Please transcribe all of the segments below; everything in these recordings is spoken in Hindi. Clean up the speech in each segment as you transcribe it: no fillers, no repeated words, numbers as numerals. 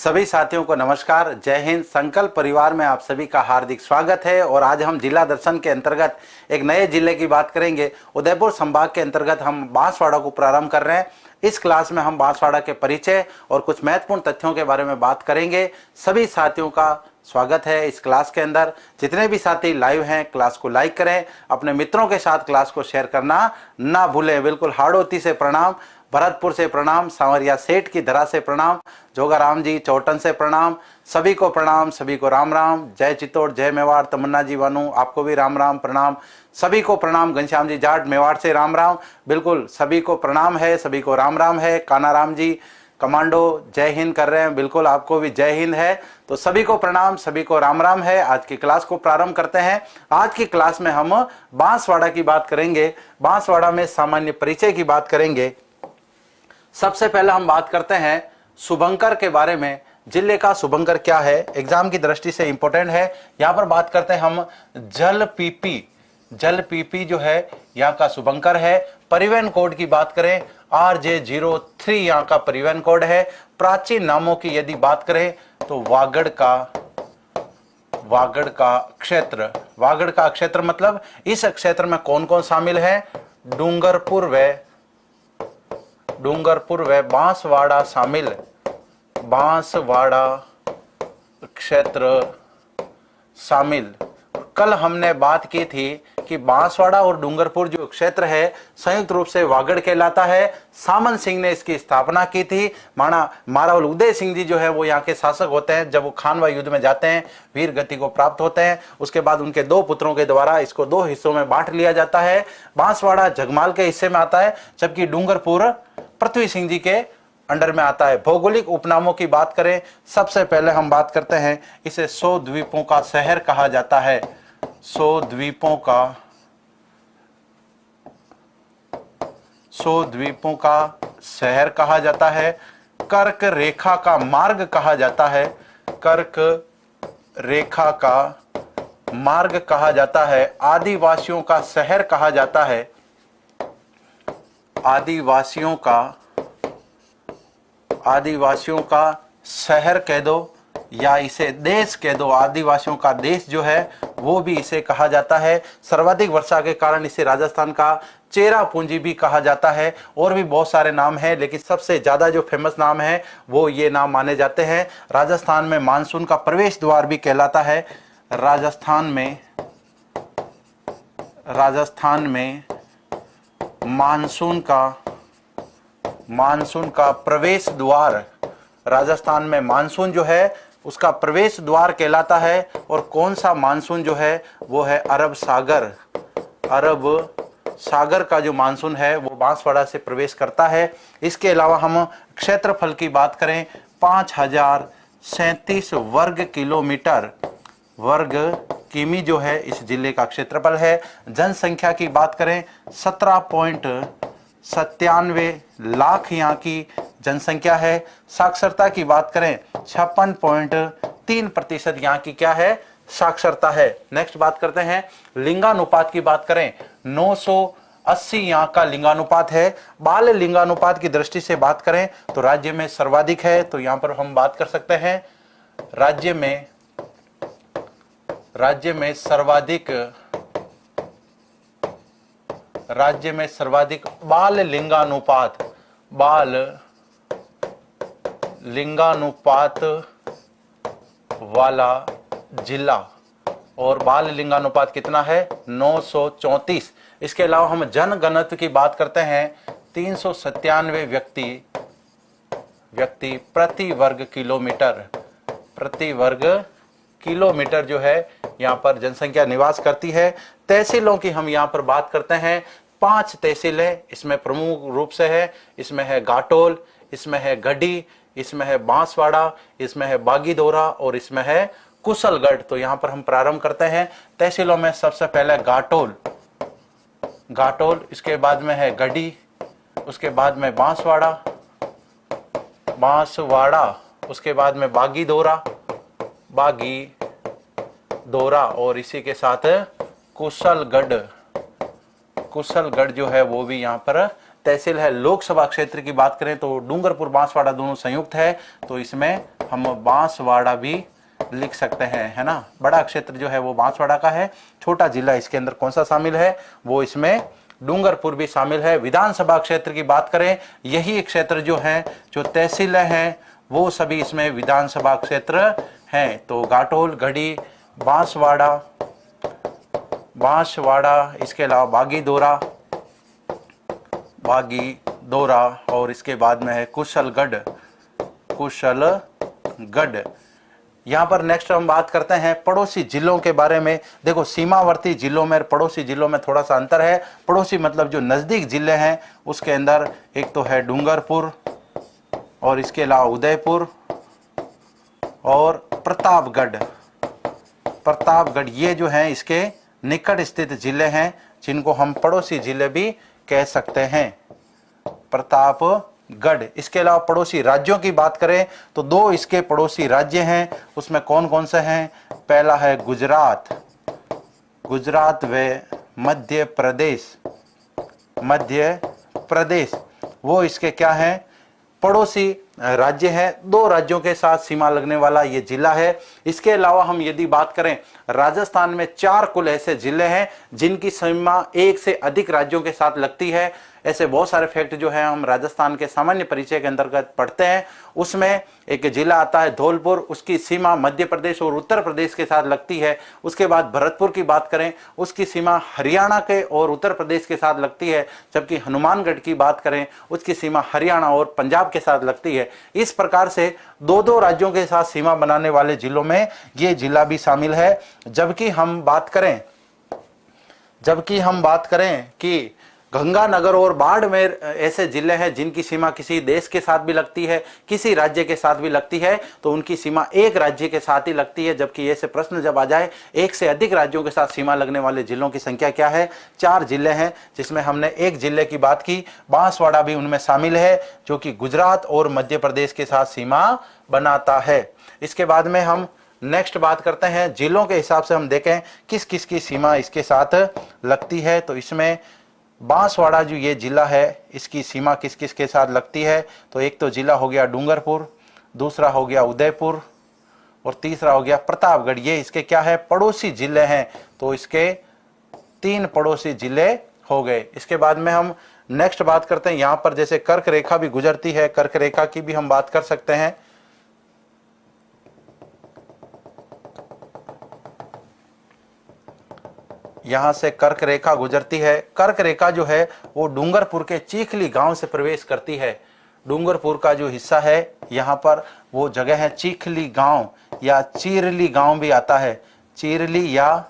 सभी साथियों को नमस्कार, जय हिंद। संकल्प परिवार में आप सभी का हार्दिक स्वागत है। और आज हम जिला दर्शन के अंतर्गत एक नए जिले की बात करेंगे। उदयपुर संभाग के अंतर्गत हम बांसवाड़ा को प्रारंभ कर रहे हैं। इस क्लास में हम बांसवाड़ा के परिचय और कुछ महत्वपूर्ण तथ्यों के बारे में बात करेंगे। सभी साथियों का स्वागत है इस क्लास के अंदर। जितने भी साथी लाइव हैं, क्लास को लाइक करें, अपने मित्रों के साथ क्लास को शेयर करना ना भूलें। बिल्कुल हाड़ौती से प्रणाम, भरतपुर से प्रणाम, सांवरिया सेठ की धरा से प्रणाम, जोगाराम जी चौटन से प्रणाम, सभी को प्रणाम, सभी को राम राम। जय चित्तौड़, जय मेवाड़, तमन्ना जी वानू आपको भी राम राम प्रणाम, सभी को प्रणाम। घनश्याम जी जाट मेवाड़ से राम राम, बिल्कुल सभी को प्रणाम है, सभी को राम राम है। कानाराम जी कमांडो जय हिंद कर रहे हैं, बिल्कुल आपको भी जय हिंद है। तो सभी को प्रणाम, सभी को राम राम है। आज की क्लास को प्रारंभ करते हैं। आज की क्लास में हम बांसवाड़ा की बात करेंगे, बांसवाड़ा में सामान्य परिचय की बात करेंगे। सबसे पहले हम बात करते हैं शुभंकर के बारे में। जिले का शुभंकर क्या है, एग्जाम की दृष्टि से इंपॉर्टेंट है। यहाँ पर बात करते हैं हम जल पीपी जो है यहाँ का शुभंकर है। परिवहन कोड की बात करें RJ03 यहाँ का परिवहन कोड है। प्राचीन नामों की यदि बात करें तो वागड़ का क्षेत्र मतलब इस क्षेत्र में कौन कौन शामिल है? डूंगरपुर व बांसवाड़ा शामिल, बांसवाड़ा क्षेत्र शामिल। कल हमने बात की थी कि बांसवाड़ा और डूंगरपुर जो क्षेत्र है संयुक्त रूप से वागड़ कहलाता है। सामंत सिंह ने इसकी स्थापना की थी। महारावल उदय सिंह जी जो है वो यहाँ के शासक होते हैं। जब वो खानवा युद्ध में जाते हैं, वीर गति को प्राप्त होते हैं, उसके बाद उनके दो पुत्रों के द्वारा इसको दो हिस्सों में बांट लिया जाता है। बांसवाड़ा जगमाल के हिस्से में आता है, जबकि डूंगरपुर पृथ्वी सिंह जी के अंडर में आता है। भौगोलिक उपनामों की बात करें, सबसे पहले हम बात करते हैं, इसे 100 द्वीपों का शहर कहा जाता है। 100 द्वीपों का शहर कहा जाता है। कर्क रेखा का मार्ग कहा जाता है। कर्क रेखा का मार्ग कहा जाता है। आदिवासियों का शहर कहा जाता है। आदिवासियों का शहर कह दो या इसे देश कह दो। आदिवासियों का देश जो है वो भी इसे कहा जाता है। सर्वाधिक वर्षा के कारण इसे राजस्थान का चेरा पूंजी भी कहा जाता है। और भी बहुत सारे नाम हैं, लेकिन सबसे ज्यादा जो फेमस नाम है वो ये नाम माने जाते हैं। राजस्थान में मानसून का प्रवेश द्वार भी कहलाता है। राजस्थान में मानसून का प्रवेश द्वार, राजस्थान में मानसून जो है उसका प्रवेश द्वार कहलाता है। और कौन सा मानसून जो है वो है अरब सागर का जो मानसून है वो बांसवाड़ा से प्रवेश करता है। इसके अलावा हम क्षेत्रफल की बात करें, 5037 वर्ग किमी जो है इस जिले का क्षेत्रफल है। जनसंख्या की बात करें, 17.97 लाख यहाँ की जनसंख्या है। साक्षरता की बात करें, 56.3% यहाँ की क्या है? साक्षरता है। नेक्स्ट बात करते हैं लिंगानुपात की बात करें, 980 यहाँ का लिंगानुपात है। बाल लिंगानुपात की दृष्टि से बात करें तो राज्य में सर्वाधिक है। तो यहाँ पर हम बात कर सकते हैं राज्य में सर्वाधिक बाल लिंगानुपात वाला जिला। और बाल लिंगानुपात कितना है? 934। इसके अलावा हम जनघनत्व की बात करते हैं, 397 व्यक्ति प्रति वर्ग किलोमीटर जो है यहाँ पर जनसंख्या निवास करती है। तहसीलों की हम यहाँ पर बात करते हैं, 5 तहसीलें इसमें प्रमुख रूप से है। इसमें है घाटोल, इसमें है गढ़ी, इसमें है बांसवाड़ा, इसमें है बागीदोरा और इसमें है कुशलगढ़। तो यहाँ पर हम प्रारंभ करते हैं तहसीलों में। सबसे पहले घाटोल, इसके बाद में है गढ़ी, उसके बाद में बांसवाड़ा, उसके बाद में बागीदोरा और इसी के साथ कुशलगढ़ जो है वो भी यहाँ पर तहसील है। लोकसभा क्षेत्र की बात करें तो डूंगरपुर बांसवाड़ा दोनों संयुक्त है, तो इसमें हम बांसवाड़ा भी लिख सकते हैं, है ना। बड़ा क्षेत्र जो है वो बांसवाड़ा का है। छोटा जिला इसके अंदर कौन सा शामिल है, वो इसमें डूंगरपुर भी शामिल है। विधानसभा क्षेत्र की बात करें, यही क्षेत्र जो है, जो तहसीलें हैं वो सभी इसमें विधानसभा क्षेत्र हैं। तो घाटोल, गढ़ी, बांसवाड़ा, इसके अलावा बागीदोरा और इसके बाद में है कुशलगढ़। यहाँ पर नेक्स्ट हम बात करते हैं पड़ोसी जिलों के बारे में। देखो, सीमावर्ती जिलों में, पड़ोसी जिलों में थोड़ा सा अंतर है। पड़ोसी मतलब जो नज़दीक जिले हैं उसके अंदर एक तो है डूंगरपुर और इसके अलावा उदयपुर और प्रतापगढ़, ये जो हैं इसके निकट स्थित जिले हैं, जिनको हम पड़ोसी जिले भी कह सकते हैं, प्रतापगढ़। इसके अलावा पड़ोसी राज्यों की बात करें तो 2 इसके पड़ोसी राज्य हैं। उसमें कौन कौन से हैं? पहला है गुजरात व मध्य प्रदेश, वो इसके क्या हैं? पड़ोसी राज्य है। 2 राज्यों के साथ सीमा लगने वाला ये जिला है। इसके अलावा हम यदि बात करें, राजस्थान में 4 कुल ऐसे जिले हैं जिनकी सीमा 1 से अधिक राज्यों के साथ लगती है। ऐसे बहुत सारे फैक्ट जो है हम राजस्थान के सामान्य परिचय के अंतर्गत पढ़ते हैं। उसमें एक जिला आता है धौलपुर, उसकी सीमा मध्य प्रदेश और उत्तर प्रदेश के साथ लगती है। उसके बाद भरतपुर की बात करें, उसकी सीमा हरियाणा के और उत्तर प्रदेश के साथ लगती है। जबकि हनुमानगढ़ की बात करें, उसकी सीमा हरियाणा और पंजाब के साथ लगती है। इस प्रकार से 2-2 राज्यों के साथ सीमा बनाने वाले जिलों में ये जिला भी शामिल है। जबकि हम बात करें कि गंगानगर और बाड़मेर ऐसे जिले हैं जिनकी सीमा किसी देश के साथ भी लगती है, किसी राज्य के साथ भी लगती है, तो उनकी सीमा एक राज्य के साथ ही लगती है। जबकि ऐसे प्रश्न जब आ जाए, 1 से अधिक राज्यों के साथ सीमा लगने वाले जिलों की संख्या क्या है? 4 जिले हैं, जिसमें हमने एक जिले की बात की, बांसवाड़ा भी उनमें शामिल है, जो कि गुजरात और मध्य प्रदेश के साथ सीमा बनाता है। इसके बाद में हम नेक्स्ट बात करते हैं, जिलों के हिसाब से हम देखें किस किस की सीमा इसके साथ लगती है। तो इसमें बांसवाड़ा जो ये जिला है, इसकी सीमा किस किस के साथ लगती है? तो एक तो जिला हो गया डूंगरपुर, दूसरा हो गया उदयपुर और तीसरा हो गया प्रतापगढ़। ये इसके क्या है? पड़ोसी जिले हैं। तो इसके 3 पड़ोसी जिले हो गए। इसके बाद में हम नेक्स्ट बात करते हैं, यहाँ पर जैसे कर्क रेखा भी गुजरती है, कर्क रेखा की भी हम बात कर सकते हैं। यहां से कर्क रेखा गुजरती है। कर्क रेखा जो है वो डूंगरपुर के चीखली गांव से प्रवेश करती है। डूंगरपुर का जो हिस्सा है, यहाँ पर वो जगह है चीखली गांव या चीरली गांव भी आता है। चीरली या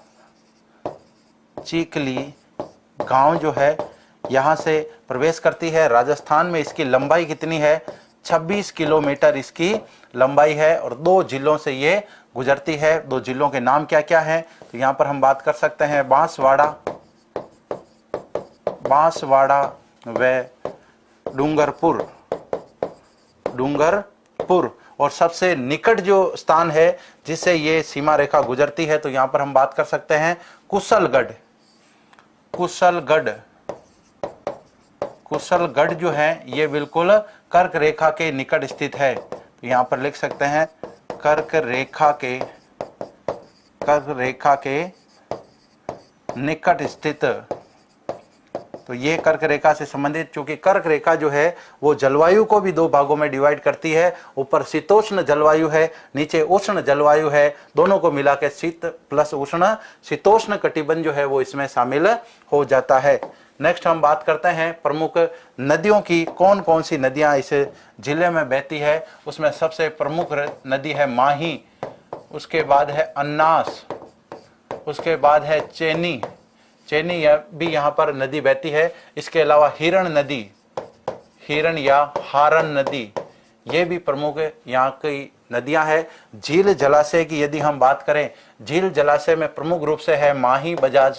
चीखली गांव जो है यहाँ से प्रवेश करती है। राजस्थान में इसकी लंबाई कितनी है? 26 किलोमीटर इसकी लंबाई है और 2 जिलों से ये गुजरती है। 2 जिलों के नाम क्या क्या हैं? तो यहाँ पर हम बात कर सकते हैं बांसवाड़ा व डूंगरपुर। और सबसे निकट जो स्थान है जिससे ये सीमा रेखा गुजरती है, तो यहाँ पर हम बात कर सकते हैं कुशलगढ़ जो है ये बिल्कुल कर्क रेखा के निकट स्थित है। तो यहाँ पर लिख सकते हैं कर्क रेखा के निकट स्थित। तो ये कर्क रेखा से संबंधित, क्योंकि कर्क रेखा जो है वो जलवायु को भी 2 भागों में डिवाइड करती है। ऊपर शीतोष्ण जलवायु है, नीचे उष्ण जलवायु है। दोनों को मिला के शीत प्लस उष्ण, शीतोष्ण कटिबंध जो है वो इसमें शामिल हो जाता है। नेक्स्ट हम बात करते हैं प्रमुख नदियों की। कौन कौन सी नदियां इस जिले में बहती है? उसमें सबसे प्रमुख नदी है माही, उसके बाद है अन्नास, उसके बाद है चेनी भी यहाँ पर नदी बहती है। इसके अलावा हिरण या हारन नदी, ये भी प्रमुख यहाँ की नदियां हैं। झील जलाशय की यदि हम बात करें, झील जलाशय में प्रमुख रूप से है माही बजाज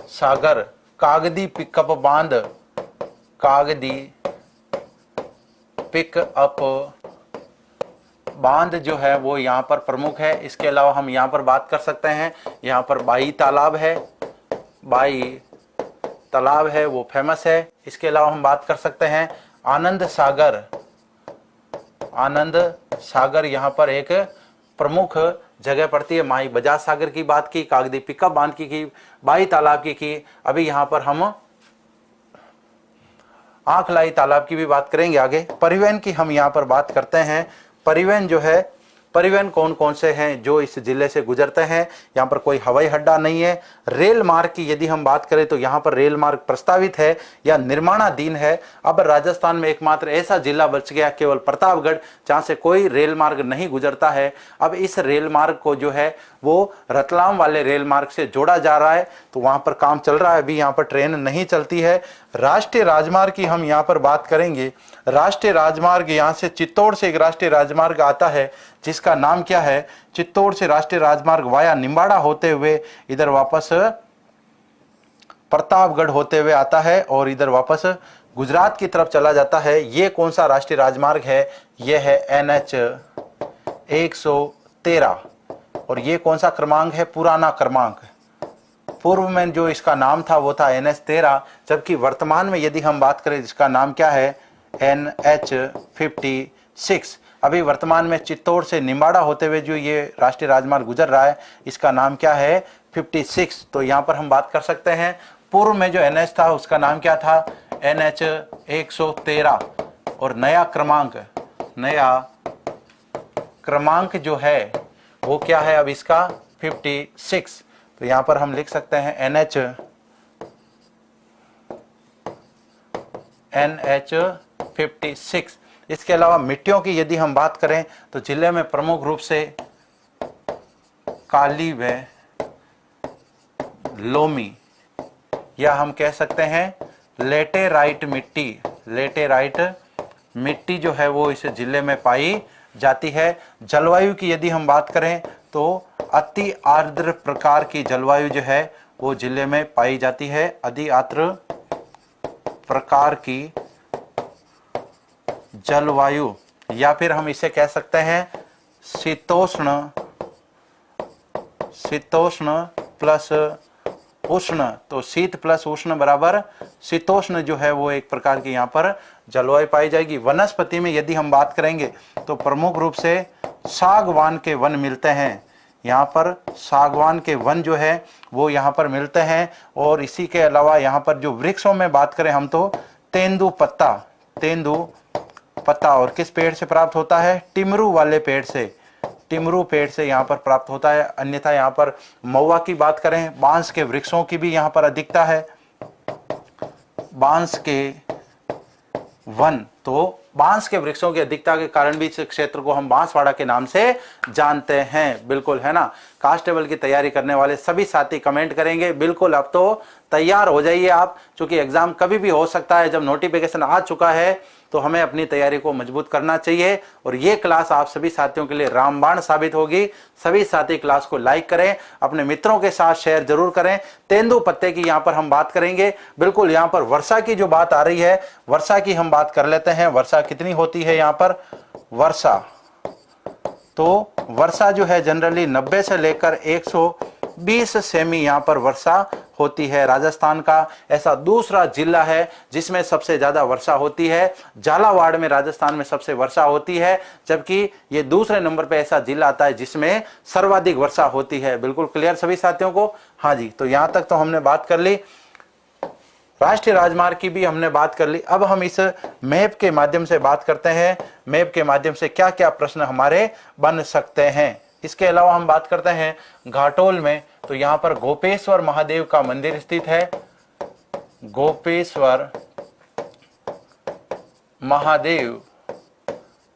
सागर, कागदी पिकअप बांध जो है वो यहाँ पर प्रमुख है। इसके अलावा हम यहाँ पर बात कर सकते हैं, यहाँ पर बाई तालाब है, बाई तालाब है वो फेमस है। इसके अलावा हम बात कर सकते हैं आनंद सागर। आनंद सागर यहाँ पर एक प्रमुख जगह पड़ती है। माही बजाज सागर की बात की, कागदी पिकअप बांध की, बाई तालाब की। अभी यहाँ पर हम आंखलाई तालाब की भी बात करेंगे आगे। परिवहन की हम यहाँ पर बात करते हैं। परिवहन जो है, परिवहन कौन कौन से हैं जो इस जिले से गुजरते हैं। यहाँ पर कोई हवाई अड्डा नहीं है। रेल मार्ग की यदि हम बात करें तो यहाँ पर रेल मार्ग प्रस्तावित है या निर्माणाधीन है। अब राजस्थान में एकमात्र ऐसा जिला बच गया केवल प्रतापगढ़ जहाँ से कोई रेल मार्ग नहीं गुजरता है। अब इस रेल मार्ग को जो है वो रतलाम वाले रेल मार्ग से जोड़ा जा रहा है, तो वहाँ पर काम चल रहा है। अभी यहाँ पर ट्रेन नहीं चलती है। राष्ट्रीय राजमार्ग की हम यहाँ पर बात करेंगे। राष्ट्रीय राजमार्ग, यहाँ से चित्तौड़ से एक राष्ट्रीय राजमार्ग आता है जिसका नाम क्या है, चित्तौड़ से राष्ट्रीय राजमार्ग वाया निम्बाड़ा होते हुए इधर वापस प्रतापगढ़ होते हुए आता है और इधर वापस गुजरात की तरफ चला जाता है। ये कौन सा राष्ट्रीय राजमार्ग है, ये है NH 113 और ये कौन सा क्रमांक है, पुराना क्रमांक। पूर्व में जो इसका नाम था वो था NH 13, जबकि वर्तमान में यदि हम बात करें जिसका नाम क्या है NH 56। अभी वर्तमान में चित्तौड़ से निम्बाड़ा होते हुए जो ये राष्ट्रीय राजमार्ग गुजर रहा है इसका नाम क्या है 56। तो यहाँ पर हम बात कर सकते हैं पूर्व में जो NH था उसका नाम क्या था NH 113 और नया क्रमांक जो है वो क्या है अब इसका 56। तो यहाँ पर हम लिख सकते हैं NH 56। इसके अलावा मिट्टियों की यदि हम बात करें तो जिले में प्रमुख रूप से काली व लोमी या हम कह सकते हैं लेटेराइट मिट्टी जो है वो इस जिले में पाई जाती है। जलवायु की यदि हम बात करें तो अति आर्द्र प्रकार की जलवायु जो है वो जिले में पाई जाती है। अति आर्द्र प्रकार की जलवायु या फिर हम इसे कह सकते हैं शीतोष्ण प्लस उष्ण। तो शीत प्लस उष्ण बराबर शीतोष्ण जो है वो एक प्रकार की यहाँ पर जलवायु पाई जाएगी। वनस्पति में यदि हम बात करेंगे तो प्रमुख रूप से सागवान के वन मिलते हैं। यहाँ पर सागवान के वन जो है वो यहाँ पर मिलते हैं। और इसी के अलावा यहाँ पर जो वृक्षों में बात करें हम तो तेंदु पत्ता और किस पेड़ से प्राप्त होता है, टिमरू वाले पेड़ से यहाँ पर प्राप्त होता है। अन्यथा यहाँ पर महुआ की बात करें, बांस के वृक्षों की भी यहाँ पर अधिकता है। बांस के वन, तो बांस के वृक्षों की अधिकता के कारण भी इस क्षेत्र को हम बांसवाड़ा के नाम से जानते हैं। बिल्कुल है ना। कांस्टेबल की तैयारी करने वाले सभी साथी कमेंट करेंगे बिल्कुल अब तो तैयार हो जाइए आप, क्योंकि एग्जाम कभी भी हो सकता है। जब नोटिफिकेशन आ चुका है तो हमें अपनी तैयारी को मजबूत करना चाहिए और ये क्लास आप सभी साथियों के लिए रामबाण साबित होगी। सभी साथी क्लास को लाइक करें, अपने मित्रों के साथ शेयर जरूर करें। तेंदु पत्ते की यहाँ पर हम बात करेंगे। बिल्कुल यहाँ पर वर्षा की जो बात आ रही है, वर्षा की हम बात कर लेते हैं। वर्षा कितनी होती है यहाँ पर वर्षा, तो वर्षा जो है जनरली 90 से लेकर 120 सेमी यहाँ पर वर्षा होती है। राजस्थान का ऐसा दूसरा जिला है जिसमें सबसे ज्यादा वर्षा होती है। झालावाड़ में राजस्थान में सबसे वर्षा होती है, जबकि ये दूसरे नंबर पे ऐसा जिला आता है जिसमें सर्वाधिक वर्षा होती है। बिल्कुल क्लियर सभी साथियों को? हाँ जी, तो यहां तक तो हमने बात कर ली। राष्ट्रीय राजमार्ग की भी हमने बात कर ली। अब हम इस मैप के माध्यम से बात करते हैं, मैप के माध्यम से क्या क्या प्रश्न हमारे बन सकते हैं। इसके अलावा हम बात करते हैं घाटोल में, तो यहाँ पर गोपेश्वर महादेव का मंदिर स्थित है। गोपेश्वर महादेव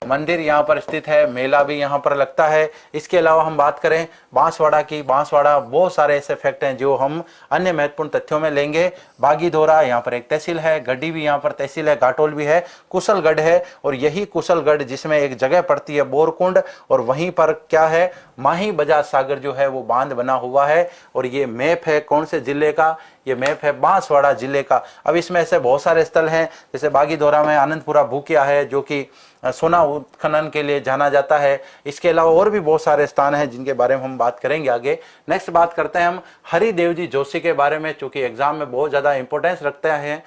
मंदिर यहाँ पर स्थित है। मेला भी यहाँ पर लगता है। इसके अलावा हम बात करें बांसवाड़ा की, बांसवाड़ा बहुत सारे ऐसे फैक्ट हैं जो हम अन्य महत्वपूर्ण तथ्यों में लेंगे। बागीधोरा यहाँ पर एक तहसील है, गड्डी भी यहाँ पर तहसील है, घाटोल भी है, कुशलगढ़ है और यही कुशलगढ़ जिसमें एक जगह पड़ती है बोरकुंड और वहीं पर क्या है माही बजाज सागर जो है वो बांध बना हुआ है। और ये मैप है कौन से जिले का, ये मैप है बांसवाड़ा जिले का। अब इसमें ऐसे बहुत सारे स्थल हैं, जैसे बागीधोरा में आनंदपुरा भूकिया है जो कि सोना उत्खनन के लिए जाना जाता है। इसके अलावा और भी बहुत सारे स्थान हैं जिनके बारे में हम बात करेंगे आगे। नेक्स्ट बात करते हैं हम हरिदेव जी जोशी के बारे में, चूंकि एग्जाम में बहुत ज़्यादा इंपॉर्टेंस रखते हैं,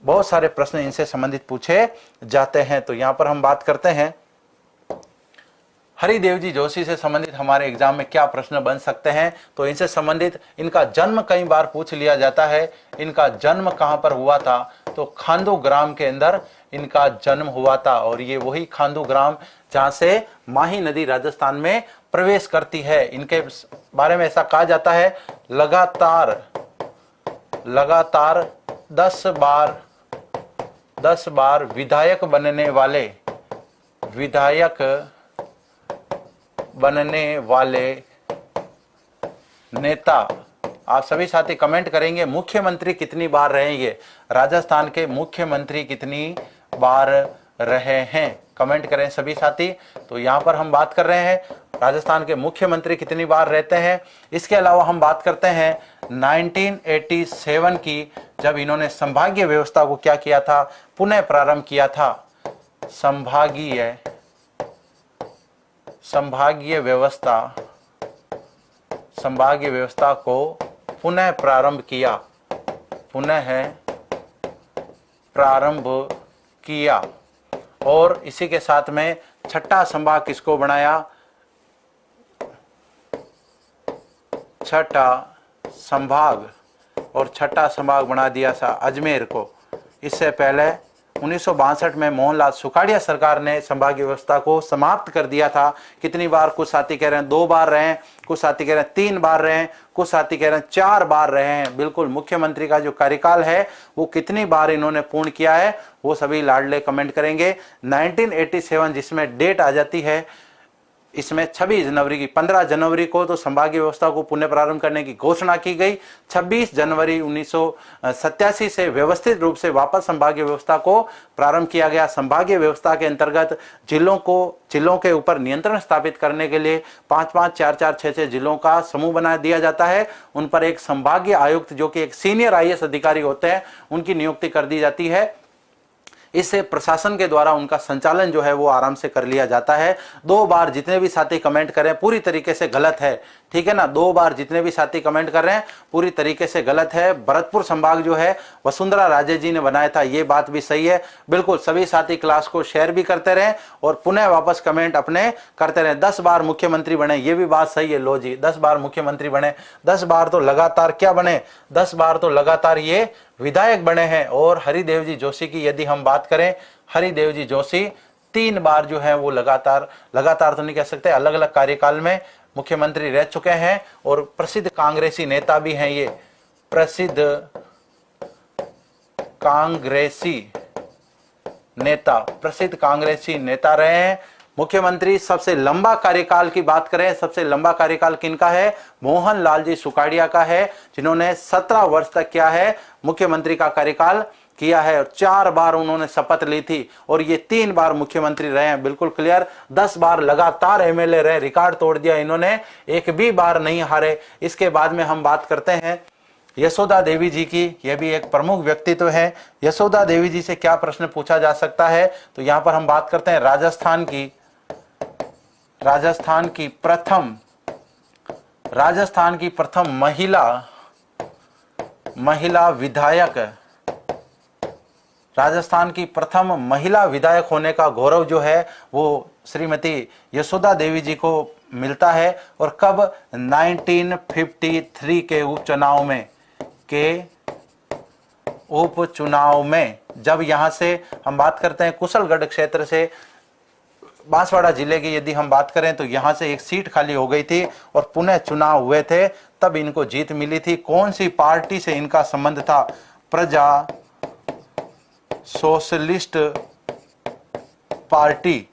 बहुत सारे प्रश्न इनसे संबंधित पूछे जाते हैं। तो यहाँ पर हम बात करते हैं हरिदेव जी जोशी से संबंधित हमारे एग्जाम में क्या प्रश्न बन सकते हैं। तो इनसे संबंधित इनका जन्म कई बार पूछ लिया जाता है। इनका जन्म कहाँ पर हुआ था, तो खांदू ग्राम के अंदर इनका जन्म हुआ था, और ये वही खांदू ग्राम जहाँ से माही नदी राजस्थान में प्रवेश करती है। इनके बारे में ऐसा कहा जाता है लगातार 10 बार विधायक बनने वाले नेता। आप सभी साथी कमेंट करेंगे मुख्यमंत्री कितनी बार रहे, ये राजस्थान के मुख्यमंत्री कितनी बार रहे हैं, कमेंट करें सभी साथी। तो यहाँ पर हम बात कर रहे हैं राजस्थान के मुख्यमंत्री कितनी बार रहते हैं। इसके अलावा हम बात करते हैं 1987 की, जब इन्होंने संभागीय व्यवस्था को क्या किया था, पुनः प्रारंभ किया था। संभागीय व्यवस्था को पुनः प्रारंभ किया। और इसी के साथ में छठा संभाग किसको बनाया, छठा संभाग बना दिया था अजमेर को। इससे पहले 1962 में मोहनलाल सुखाड़िया सरकार ने संभागीय व्यवस्था को समाप्त कर दिया था। कितनी बार, कुछ साथी कह रहे हैं 2 बार रहे हैं, कुछ साथी कह रहे हैं 3 बार रहे हैं, कुछ साथी कह रहे हैं 4 बार रहे हैं। बिल्कुल मुख्यमंत्री का जो कार्यकाल है वो कितनी बार इन्होंने पूर्ण किया है वो सभी लाडले कमेंट करेंगे। 1987 जिसमें डेट आ जाती है, इसमें 15 जनवरी को तो संभागीय व्यवस्था को पुनः प्रारंभ करने की घोषणा की गई। 26 जनवरी 1987 से व्यवस्थित रूप से वापस संभागीय व्यवस्था को प्रारंभ किया गया। संभागीय व्यवस्था के अंतर्गत जिलों के ऊपर नियंत्रण स्थापित करने के लिए 5-5, 4-4, 6-6 जिलों का समूह बना दिया जाता है। उन पर एक संभागीय आयुक्त जो कि एक सीनियर IAS अधिकारी होते हैं, उनकी नियुक्ति कर दी जाती है। इससे प्रशासन के द्वारा उनका संचालन जो है वो आराम से कर लिया जाता है। 2 बार जितने भी साथी कमेंट करें पूरी तरीके से गलत है, ठीक है ना। 2 बार जितने भी साथी कमेंट कर रहे हैं पूरी तरीके से गलत है। भरतपुर संभाग जो है वसुंधरा राजे जी ने बनाया था, ये बात भी सही है। बिल्कुल सभी साथी क्लास को शेयर भी करते रहें और पुनः वापस कमेंट अपने करते रहें। 10 बार मुख्यमंत्री बने, ये भी बात सही है। लो जी, 10 बार मुख्यमंत्री बने, 10 बार तो लगातार क्या बने, 10 बार तो लगातार ये विधायक बने हैं। और हरिदेव जी जोशी की यदि हम बात करें, हरिदेव जी जोशी 3 बार जो है वो लगातार तो नहीं कह सकते, अलग अलग कार्यकाल में मुख्यमंत्री रह चुके हैं और प्रसिद्ध कांग्रेसी नेता भी हैं। ये प्रसिद्ध कांग्रेसी नेता रहे हैं। मुख्यमंत्री सबसे लंबा कार्यकाल की बात करें, सबसे लंबा कार्यकाल किनका है, मोहनलाल जी सुखाड़िया का है, जिन्होंने 17 वर्ष तक क्या है मुख्यमंत्री का कार्यकाल किया है और 4 बार उन्होंने शपथ ली थी और ये 3 बार मुख्यमंत्री रहे हैं। बिल्कुल क्लियर, 10 बार लगातार MLA रहे, रिकॉर्ड तोड़ दिया इन्होंने, एक भी बार नहीं हारे। इसके बाद में हम बात करते हैं यशोदा देवी जी की, यह भी एक प्रमुख व्यक्तित्व है। यशोदा देवी जी से क्या प्रश्न पूछा जा सकता है, तो यहां पर हम बात करते हैं राजस्थान की प्रथम महिला विधायक, राजस्थान की प्रथम महिला विधायक होने का गौरव जो है वो श्रीमती यशोदा देवी जी को मिलता है। और कब, 1953 के उपचुनाव में, जब यहां से हम बात करते हैं कुशलगढ़ क्षेत्र से बांसवाड़ा जिले की यदि हम बात करें तो यहां से एक सीट खाली हो गई थी और पुनः चुनाव हुए थे, तब इनको जीत मिली थी। कौन सी पार्टी से इनका संबंध था, प्रजा सोशलिस्ट पार्टी।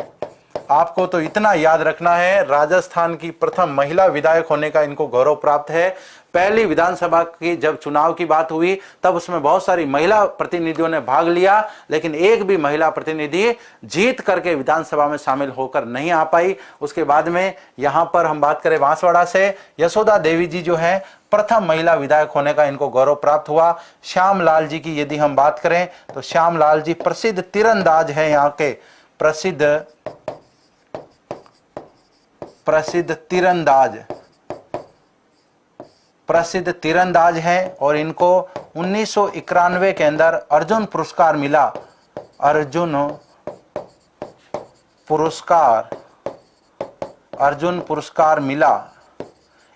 आपको तो इतना याद रखना है, राजस्थान की प्रथम महिला विधायक होने का इनको गौरव प्राप्त है। पहली विधानसभा की जब चुनाव की बात हुई तब उसमें बहुत सारी महिला प्रतिनिधियों ने भाग लिया, लेकिन एक भी महिला प्रतिनिधि जीत करके विधानसभा में शामिल होकर नहीं आ पाई। उसके बाद में यहां पर हम बात करें बांसवाड़ा से, यशोदा देवी जी जो है प्रथम महिला विधायक होने का इनको गौरव प्राप्त हुआ। श्यामलाल जी की यदि हम बात करें तो श्यामलाल जी प्रसिद्ध तीरंदाज है, यहाँ के प्रसिद्ध तीरंदाज हैं और इनको 1991 के अंदर अर्जुन पुरस्कार मिला। अर्जुन पुरस्कार मिला।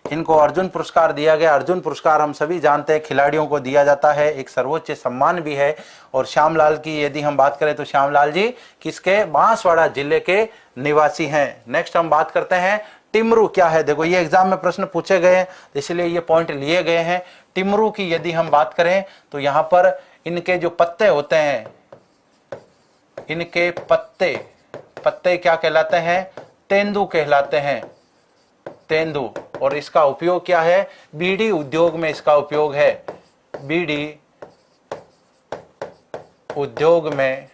इनको अर्जुन पुरस्कार दिया गया। अर्जुन पुरस्कार हम सभी जानते हैं खिलाड़ियों को दिया जाता है, एक सर्वोच्च सम्मान भी है। और श्यामलाल की यदि हम बात करें तो श्यामलाल जी किसके, बांसवाड़ा जिले के निवासी हैं। नेक्स्ट हम बात करते हैं टिमरू क्या है। देखो ये एग्जाम में प्रश्न पूछे गए हैं इसलिए ये पॉइंट लिए गए हैं। टिमरू की यदि हम बात करें तो यहाँ पर इनके जो पत्ते होते हैं, इनके पत्ते क्या कहलाते हैं, तेंदू कहलाते हैं, तेंदू। और इसका उपयोग क्या है, बीड़ी उद्योग में इसका उपयोग है, बीड़ी उद्योग में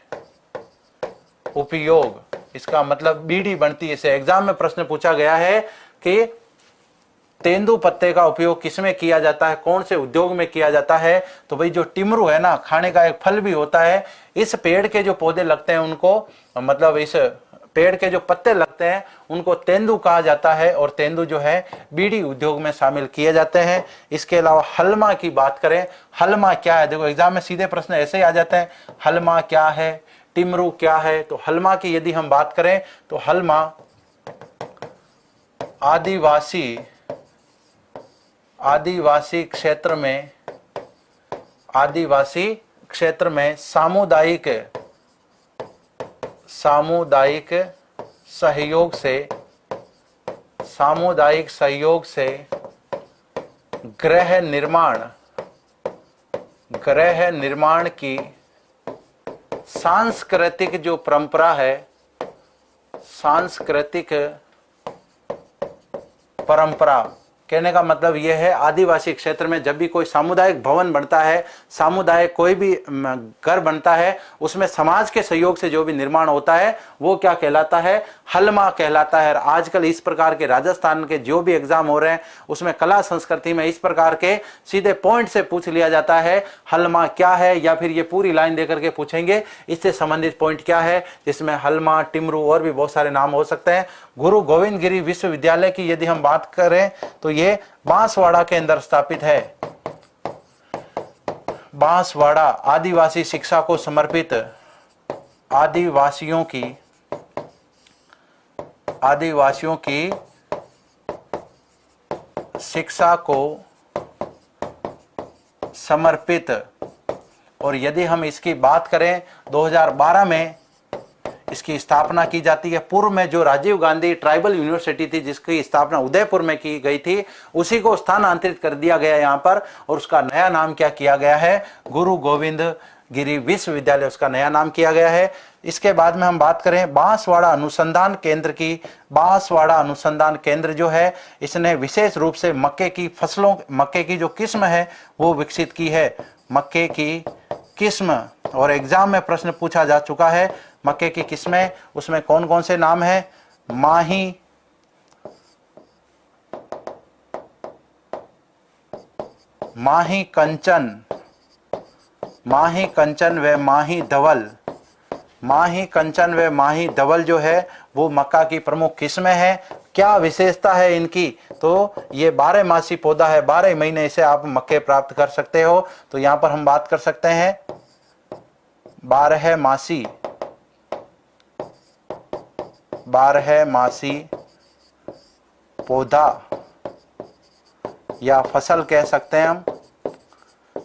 उपयोग, इसका मतलब बीड़ी बनती है। इसे एग्जाम में प्रश्न पूछा गया है कि तेंदू पत्ते का उपयोग किसमें किया जाता है, कौन से उद्योग में किया जाता है। तो भाई जो टिमरू है ना, खाने का एक फल भी होता है। इस पेड़ के जो पौधे लगते हैं उनको, मतलब इस पेड़ के जो पत्ते लगते हैं उनको तेंदू कहा जाता है। और तेंदू जो है बीड़ी उद्योग में शामिल किए जाते हैं। इसके अलावा हलमा की बात करें, हलमा क्या है। देखो एग्जाम में सीधे प्रश्न ऐसे ही आ जाते हैं, हलमा क्या है, टिमरू क्या है। तो हलमा की यदि हम बात करें तो हलमा आदिवासी क्षेत्र में सामुदायिक सहयोग से गृह निर्माण की सांस्कृतिक जो परंपरा है, सांस्कृतिक परंपरा कहने का मतलब यह है, आदिवासी क्षेत्र में जब भी कोई सामुदायिक भवन बनता है, सामुदायिक कोई भी घर बनता है, उसमें समाज के सहयोग से जो भी निर्माण होता है वो क्या कहलाता है, हलमा कहलाता है। आजकल इस प्रकार के राजस्थान के जो भी एग्जाम हो रहे हैं उसमें कला संस्कृति में इस प्रकार के सीधे पॉइंट से पूछ लिया जाता है हलमा क्या है, या फिर ये पूरी लाइन देकर के पूछेंगे इससे संबंधित पॉइंट क्या है, जिसमें हलमा, टिमरू और भी बहुत सारे नाम हो सकते हैं। गुरु गोविंद गिरी विश्वविद्यालय की यदि हम बात करें तो ये बांसवाड़ा के अंदर स्थापित है। बांसवाड़ा आदिवासी शिक्षा को समर्पित, आदिवासियों की शिक्षा को समर्पित। और यदि हम इसकी बात करें 2012 में इसकी स्थापना की जाती है। पूर्व में जो राजीव गांधी ट्राइबल यूनिवर्सिटी थी जिसकी स्थापना उदयपुर में की गई थी, उसी को स्थानांतरित कर दिया गया यहाँ पर, और उसका नया नाम क्या किया गया है, गुरु गोविंद गिरी विश्वविद्यालय उसका नया नाम किया गया है। इसके बाद में हम बात करें बांसवाड़ा अनुसंधान केंद्र की। बांसवाड़ा अनुसंधान केंद्र जो है इसने विशेष रूप से मक्के की फसलों, मक्के की जो किस्म है वो विकसित की है, मक्के की किस्म। और एग्जाम में प्रश्न पूछा जा चुका है मक्के की किस्में, उसमें कौन कौन से नाम है, माही, माही कंचन, माही कंचन व माही धवल। माही कंचन व माही धवल जो है वो मक्का की प्रमुख किस्में हैं। क्या विशेषता है इनकी, तो ये 12 मासी पौधा है, 12 महीने से आप मक्के प्राप्त कर सकते हो। तो यहाँ पर हम बात कर सकते हैं 12 मासी पौधा या फसल कह सकते हैं हम।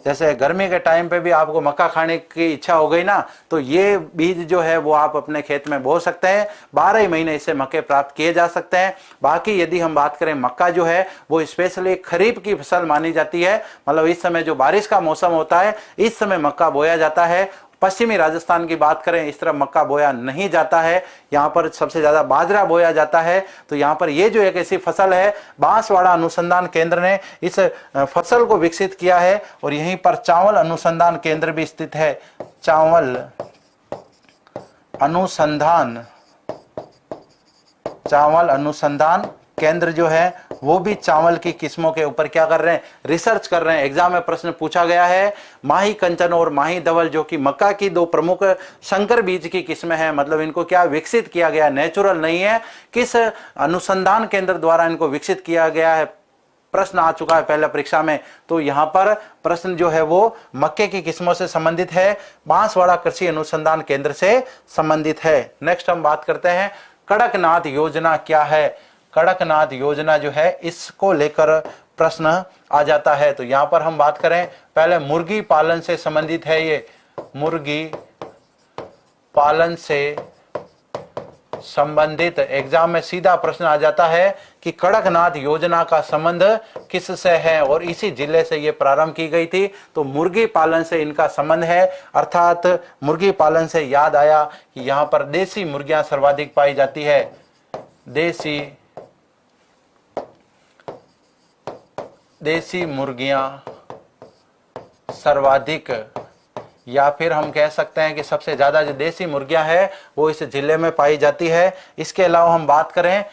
जैसे गर्मी के टाइम पे भी आपको मक्का खाने की इच्छा हो गई ना, तो ये बीज जो है वो आप अपने खेत में बो सकते हैं। 12 महीने इससे मक्के प्राप्त किए जा सकते हैं। बाकी यदि हम बात करें, मक्का जो है वो स्पेशली खरीफ की फसल मानी जाती है, मतलब इस समय जो बारिश का मौसम होता है इस समय मक्का बोया जाता है। पश्चिमी राजस्थान की बात करें, इस तरफ मक्का बोया नहीं जाता है, यहाँ पर सबसे ज्यादा बाजरा बोया जाता है। तो यहाँ पर ये जो एक ऐसी फसल है, बांसवाड़ा अनुसंधान केंद्र ने इस फसल को विकसित किया है। और यहीं पर चावल अनुसंधान केंद्र भी स्थित है। चावल अनुसंधान केंद्र जो है वो भी चावल की किस्मों के ऊपर क्या कर रहे हैं, रिसर्च कर रहे हैं। एग्जाम में प्रश्न पूछा गया है माही कंचन और माही धवल, जो कि मक्का की दो प्रमुख संकर बीज की किस्में हैं, मतलब इनको क्या विकसित किया गया, नेचुरल नहीं है, किस अनुसंधान केंद्र द्वारा इनको विकसित किया गया है, प्रश्न आ चुका है पहले परीक्षा में। तो यहां पर प्रश्न जो है वो मक्के की किस्मों से संबंधित है, बांसवाड़ा कृषि अनुसंधान केंद्र से संबंधित है। नेक्स्ट हम बात करते हैं कड़कनाथ योजना क्या है। कड़कनाथ योजना जो है इसको लेकर प्रश्न आ जाता है। तो यहां पर हम बात करें पहले मुर्गी पालन से संबंधित है, ये मुर्गी पालन से संबंधित एग्जाम में सीधा प्रश्न आ जाता है कि कड़कनाथ योजना का संबंध किससे है, और इसी जिले से ये प्रारंभ की गई थी। तो मुर्गी पालन से इनका संबंध है, अर्थात मुर्गी पालन से याद आया कि यहां पर देसी मुर्गियां सर्वाधिक पाई जाती है, देसी मुर्गियां सर्वाधिक, या फिर हम कह सकते हैं कि सबसे ज्यादा जो देसी मुर्गियां हैं वो इस जिले में पाई जाती है। इसके अलावा हम बात करें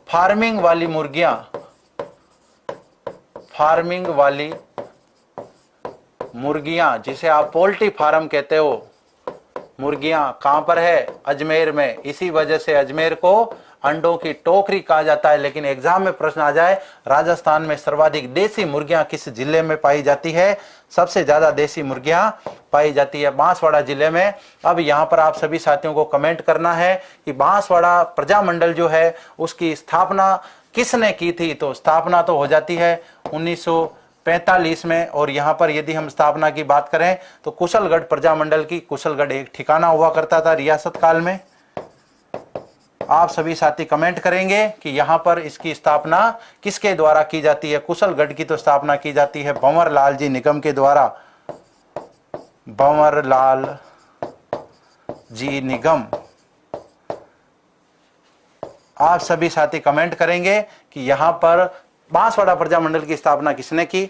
फार्मिंग वाली मुर्गियां, फार्मिंग वाली मुर्गियां जिसे आप पोल्ट्री फार्म कहते हो, मुर्गियां कहां पर है, अजमेर में। इसी वजह से अजमेर को अंडों की टोकरी कहा जाता है। लेकिन एग्जाम में प्रश्न आ जाए राजस्थान में सर्वाधिक देसी मुर्गियां किस जिले में पाई जाती है, सबसे ज्यादा देसी मुर्गियां पाई जाती है बांसवाड़ा जिले में। अब यहां पर आप सभी साथियों को कमेंट करना है कि बांसवाड़ा प्रजामंडल जो है उसकी स्थापना किसने की थी। तो स्थापना तो हो जाती है 1945 में, और यहां पर यदि हम स्थापना की बात करें तो कुशलगढ़ प्रजामंडल की, कुशलगढ़ एक ठिकाना हुआ करता था रियासत काल में। आप सभी साथी कमेंट करेंगे कि यहां पर इसकी स्थापना किसके द्वारा की जाती है। कुशलगढ़ की तो स्थापना की जाती है भंवर लाल जी निगम के द्वारा, भंवर लाल जी निगम। आप सभी साथी कमेंट करेंगे कि यहां पर बांसवाड़ा प्रजामंडल की स्थापना किसने की।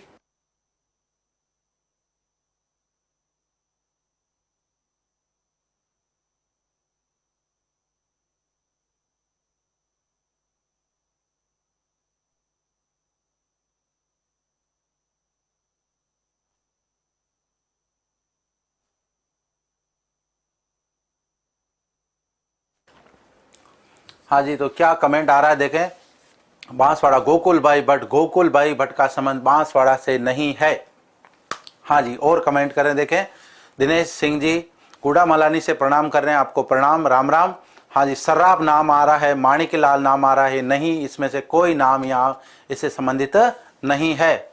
हाँ जी, तो क्या कमेंट आ रहा है देखें। बांसवाड़ा गोकुल भाई भट्ट, गोकुल भाई भट्ट का संबंध बांसवाड़ा से नहीं है। हाँ जी, और कमेंट करें देखें। दिनेश सिंह जी कूड़ा मलानी से प्रणाम कर रहे हैं, आपको प्रणाम, राम राम। हाँ जी, सर्राफ नाम आ रहा है, माणिक लाल नाम आ रहा है, नहीं, इसमें से कोई नाम यहाँ इससे संबंधित नहीं है।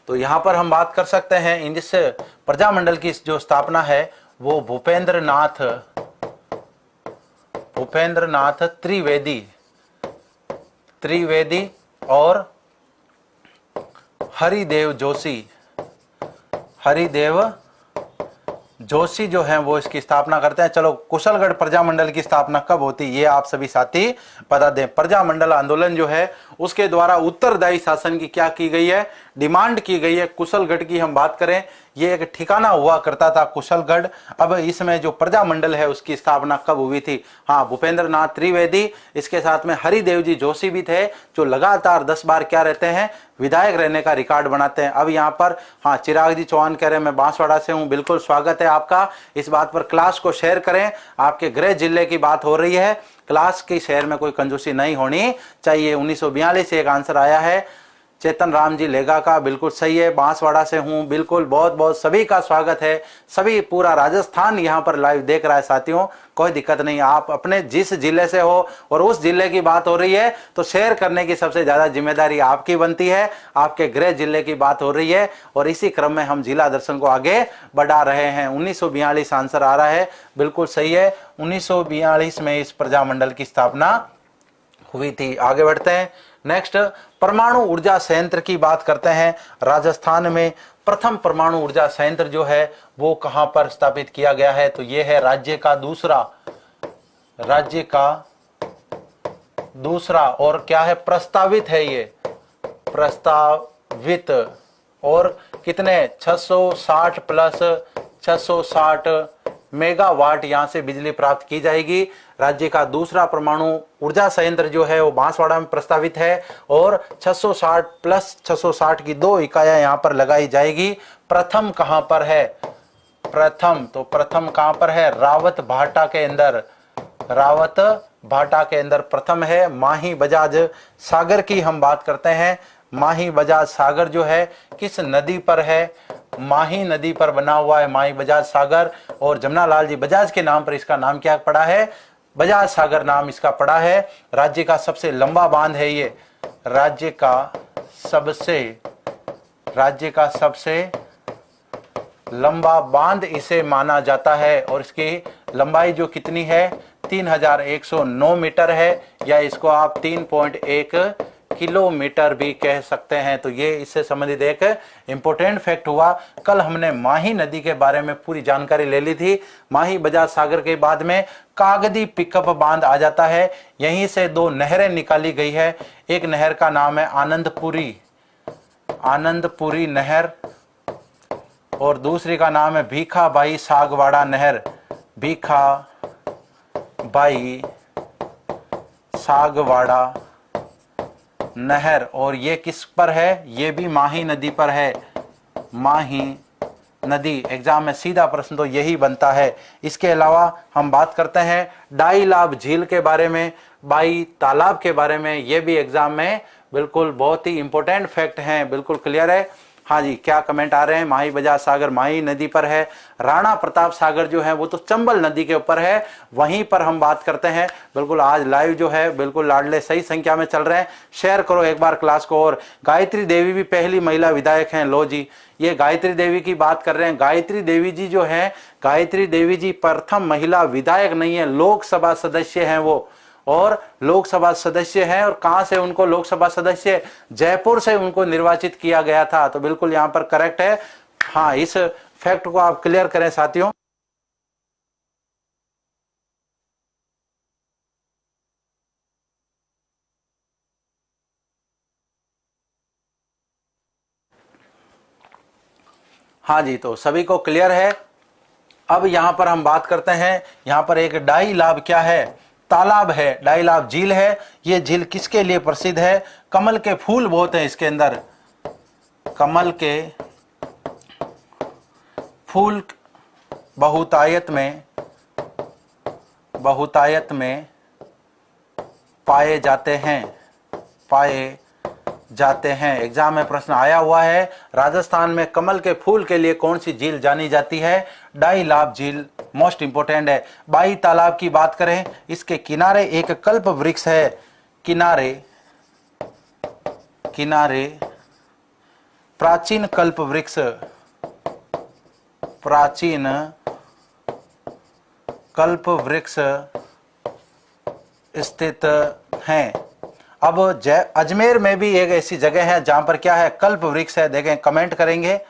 तो यहाँ पर हम बात कर सकते हैं इन जिस प्रजामंडल की जो स्थापना है वो भूपेंद्र नाथ त्रिवेदी और हरिदेव जोशी जो हैं वो इसकी स्थापना करते हैं। चलो, कुशलगढ़ प्रजामंडल की स्थापना कब होती है ये आप सभी साथी बता दें। प्रजामंडल आंदोलन जो है उसके द्वारा उत्तरदायी शासन की क्या की गई है, डिमांड की गई है। कुशलगढ़ की हम बात करें, ये एक ठिकाना हुआ करता था कुशलगढ़। अब इसमें जो प्रजामंडल है उसकी स्थापना कब हुई थी। हाँ, भूपेंद्र नाथ त्रिवेदी, इसके साथ में हरिदेव जी जोशी भी थे जो लगातार 10 बार क्या रहते हैं, विधायक रहने का रिकॉर्ड बनाते हैं। अब यहाँ पर हाँ, चिराग जी चौहान कह रहे हैं मैं बांसवाड़ा से हूँ, बिल्कुल स्वागत है आपका। इस बात पर क्लास को शेयर करें, आपके गृह जिले की बात हो रही है, क्लास की शेयर में कोई कंजूसी नहीं होनी चाहिए। 1942 से एक आंसर आया है चेतन राम जी लेगा का, बिल्कुल सही है, बांसवाड़ा से हूं, बिल्कुल, बहुत बहुत सभी का स्वागत है। सभी पूरा राजस्थान यहां पर लाइव देख रहा है साथियों, कोई दिक्कत नहीं। आप अपने जिस जिले से हो और उस जिले की बात हो रही है तो शेयर करने की सबसे ज्यादा जिम्मेदारी आपकी बनती है। आपके गृह जिले की बात हो रही है और इसी क्रम में हम जिला दर्शन को आगे बढ़ा रहे हैं। 1942 आंसर आ रहा है, बिल्कुल सही है, 1942 में इस प्रजामंडल की स्थापना हुई थी। आगे बढ़ते हैं। नेक्स्ट, परमाणु ऊर्जा संयंत्र की बात करते हैं। राजस्थान में प्रथम परमाणु ऊर्जा संयंत्र जो है वो कहां पर स्थापित किया गया है, तो ये है राज्य का दूसरा और क्या है, प्रस्तावित है, ये प्रस्तावित, और कितने 660 प्लस 660 मेगावाट यहां से बिजली प्राप्त की जाएगी। राज्य का दूसरा परमाणु ऊर्जा संयंत्र जो है वो बांसवाड़ा में प्रस्तावित है और 660 प्लस 660 की 2 इकाइयां यहां पर लगाई जाएगी। प्रथम कहां पर है? प्रथम, तो प्रथम कहां पर है? रावत भाटा के अंदर, रावत भाटा के अंदर प्रथम है। माही बजाज सागर की हम बात करते हैं। माही बजाज सागर जो है किस नदी पर है? माही नदी पर बना हुआ है माही बजाज सागर, और जमनालाल जी बजाज के नाम पर इसका नाम क्या पड़ा है? बजाज सागर नाम इसका पड़ा है। राज्य का सबसे लंबा बांध है ये, राज्य का सबसे लंबा बांध इसे माना जाता है, और इसकी लंबाई जो कितनी है? 3109 मीटर है, या इसको आप 3.1 किलोमीटर भी कह सकते हैं। तो ये इससे संबंधित एक इंपॉर्टेंट फैक्ट हुआ। कल हमने माही नदी के बारे में पूरी जानकारी ले ली थी। माही बजाज सागर के बाद में कागदी पिकअप बांध आ जाता है। यहीं से 2 नहरें निकाली गई है। एक नहर का नाम है आनंदपुरी नहर, और दूसरी का नाम है भीखाबाई सागवाड़ा नहर, भीखाबाई सागवाड़ा नहर। और ये किस पर है? ये भी माही नदी पर है, माही नदी। एग्जाम में सीधा प्रश्न तो यही बनता है। इसके अलावा हम बात करते हैं डाईलाब झील के बारे में, बाई तालाब के बारे में। ये भी एग्जाम में बिल्कुल बहुत ही इंपॉर्टेंट फैक्ट हैं, बिल्कुल क्लियर है। हाँ जी, क्या कमेंट आ रहे हैं? माही बजाज सागर माही नदी पर है। राणा प्रताप सागर जो है वो तो चंबल नदी के ऊपर है, वहीं पर हम बात करते हैं। बिल्कुल आज लाइव जो है बिल्कुल लाडले सही संख्या में चल रहे हैं। शेयर करो एक बार क्लास को। और गायत्री देवी भी पहली महिला विधायक हैं। लो जी, ये गायत्री देवी की बात कर रहे हैं। गायत्री देवी जी जो है, गायत्री देवी जी प्रथम महिला विधायक नहीं है, लोकसभा सदस्य हैं वो, और लोकसभा सदस्य हैं। और कहां से उनको लोकसभा सदस्य? जयपुर से उनको निर्वाचित किया गया था। तो बिल्कुल यहां पर करेक्ट है। हाँ, इस फैक्ट को आप क्लियर करें साथियों। हाँ जी, तो सभी को क्लियर है। अब यहां पर हम बात करते हैं, यहां पर एक डाईलाब क्या है? तालाब है, डाईलाब झील है। ये झील किसके लिए प्रसिद्ध है? कमल के फूल बहुत हैं इसके अंदर, कमल के फूल बहुतायत में पाए जाते हैं। एग्जाम में प्रश्न आया हुआ है, राजस्थान में कमल के फूल के लिए कौन सी झील जानी जाती है? डाईलाब झील मोस्ट इंपोर्टेंट है। बाई तालाब की बात करें, इसके किनारे एक कल्प वृक्ष है, किनारे प्राचीन कल्प वृक्ष स्थित हैं। अब अजमेर में भी एक ऐसी जगह है जहां पर क्या है? कल्प वृक्ष है। देखें, कमेंट करेंगे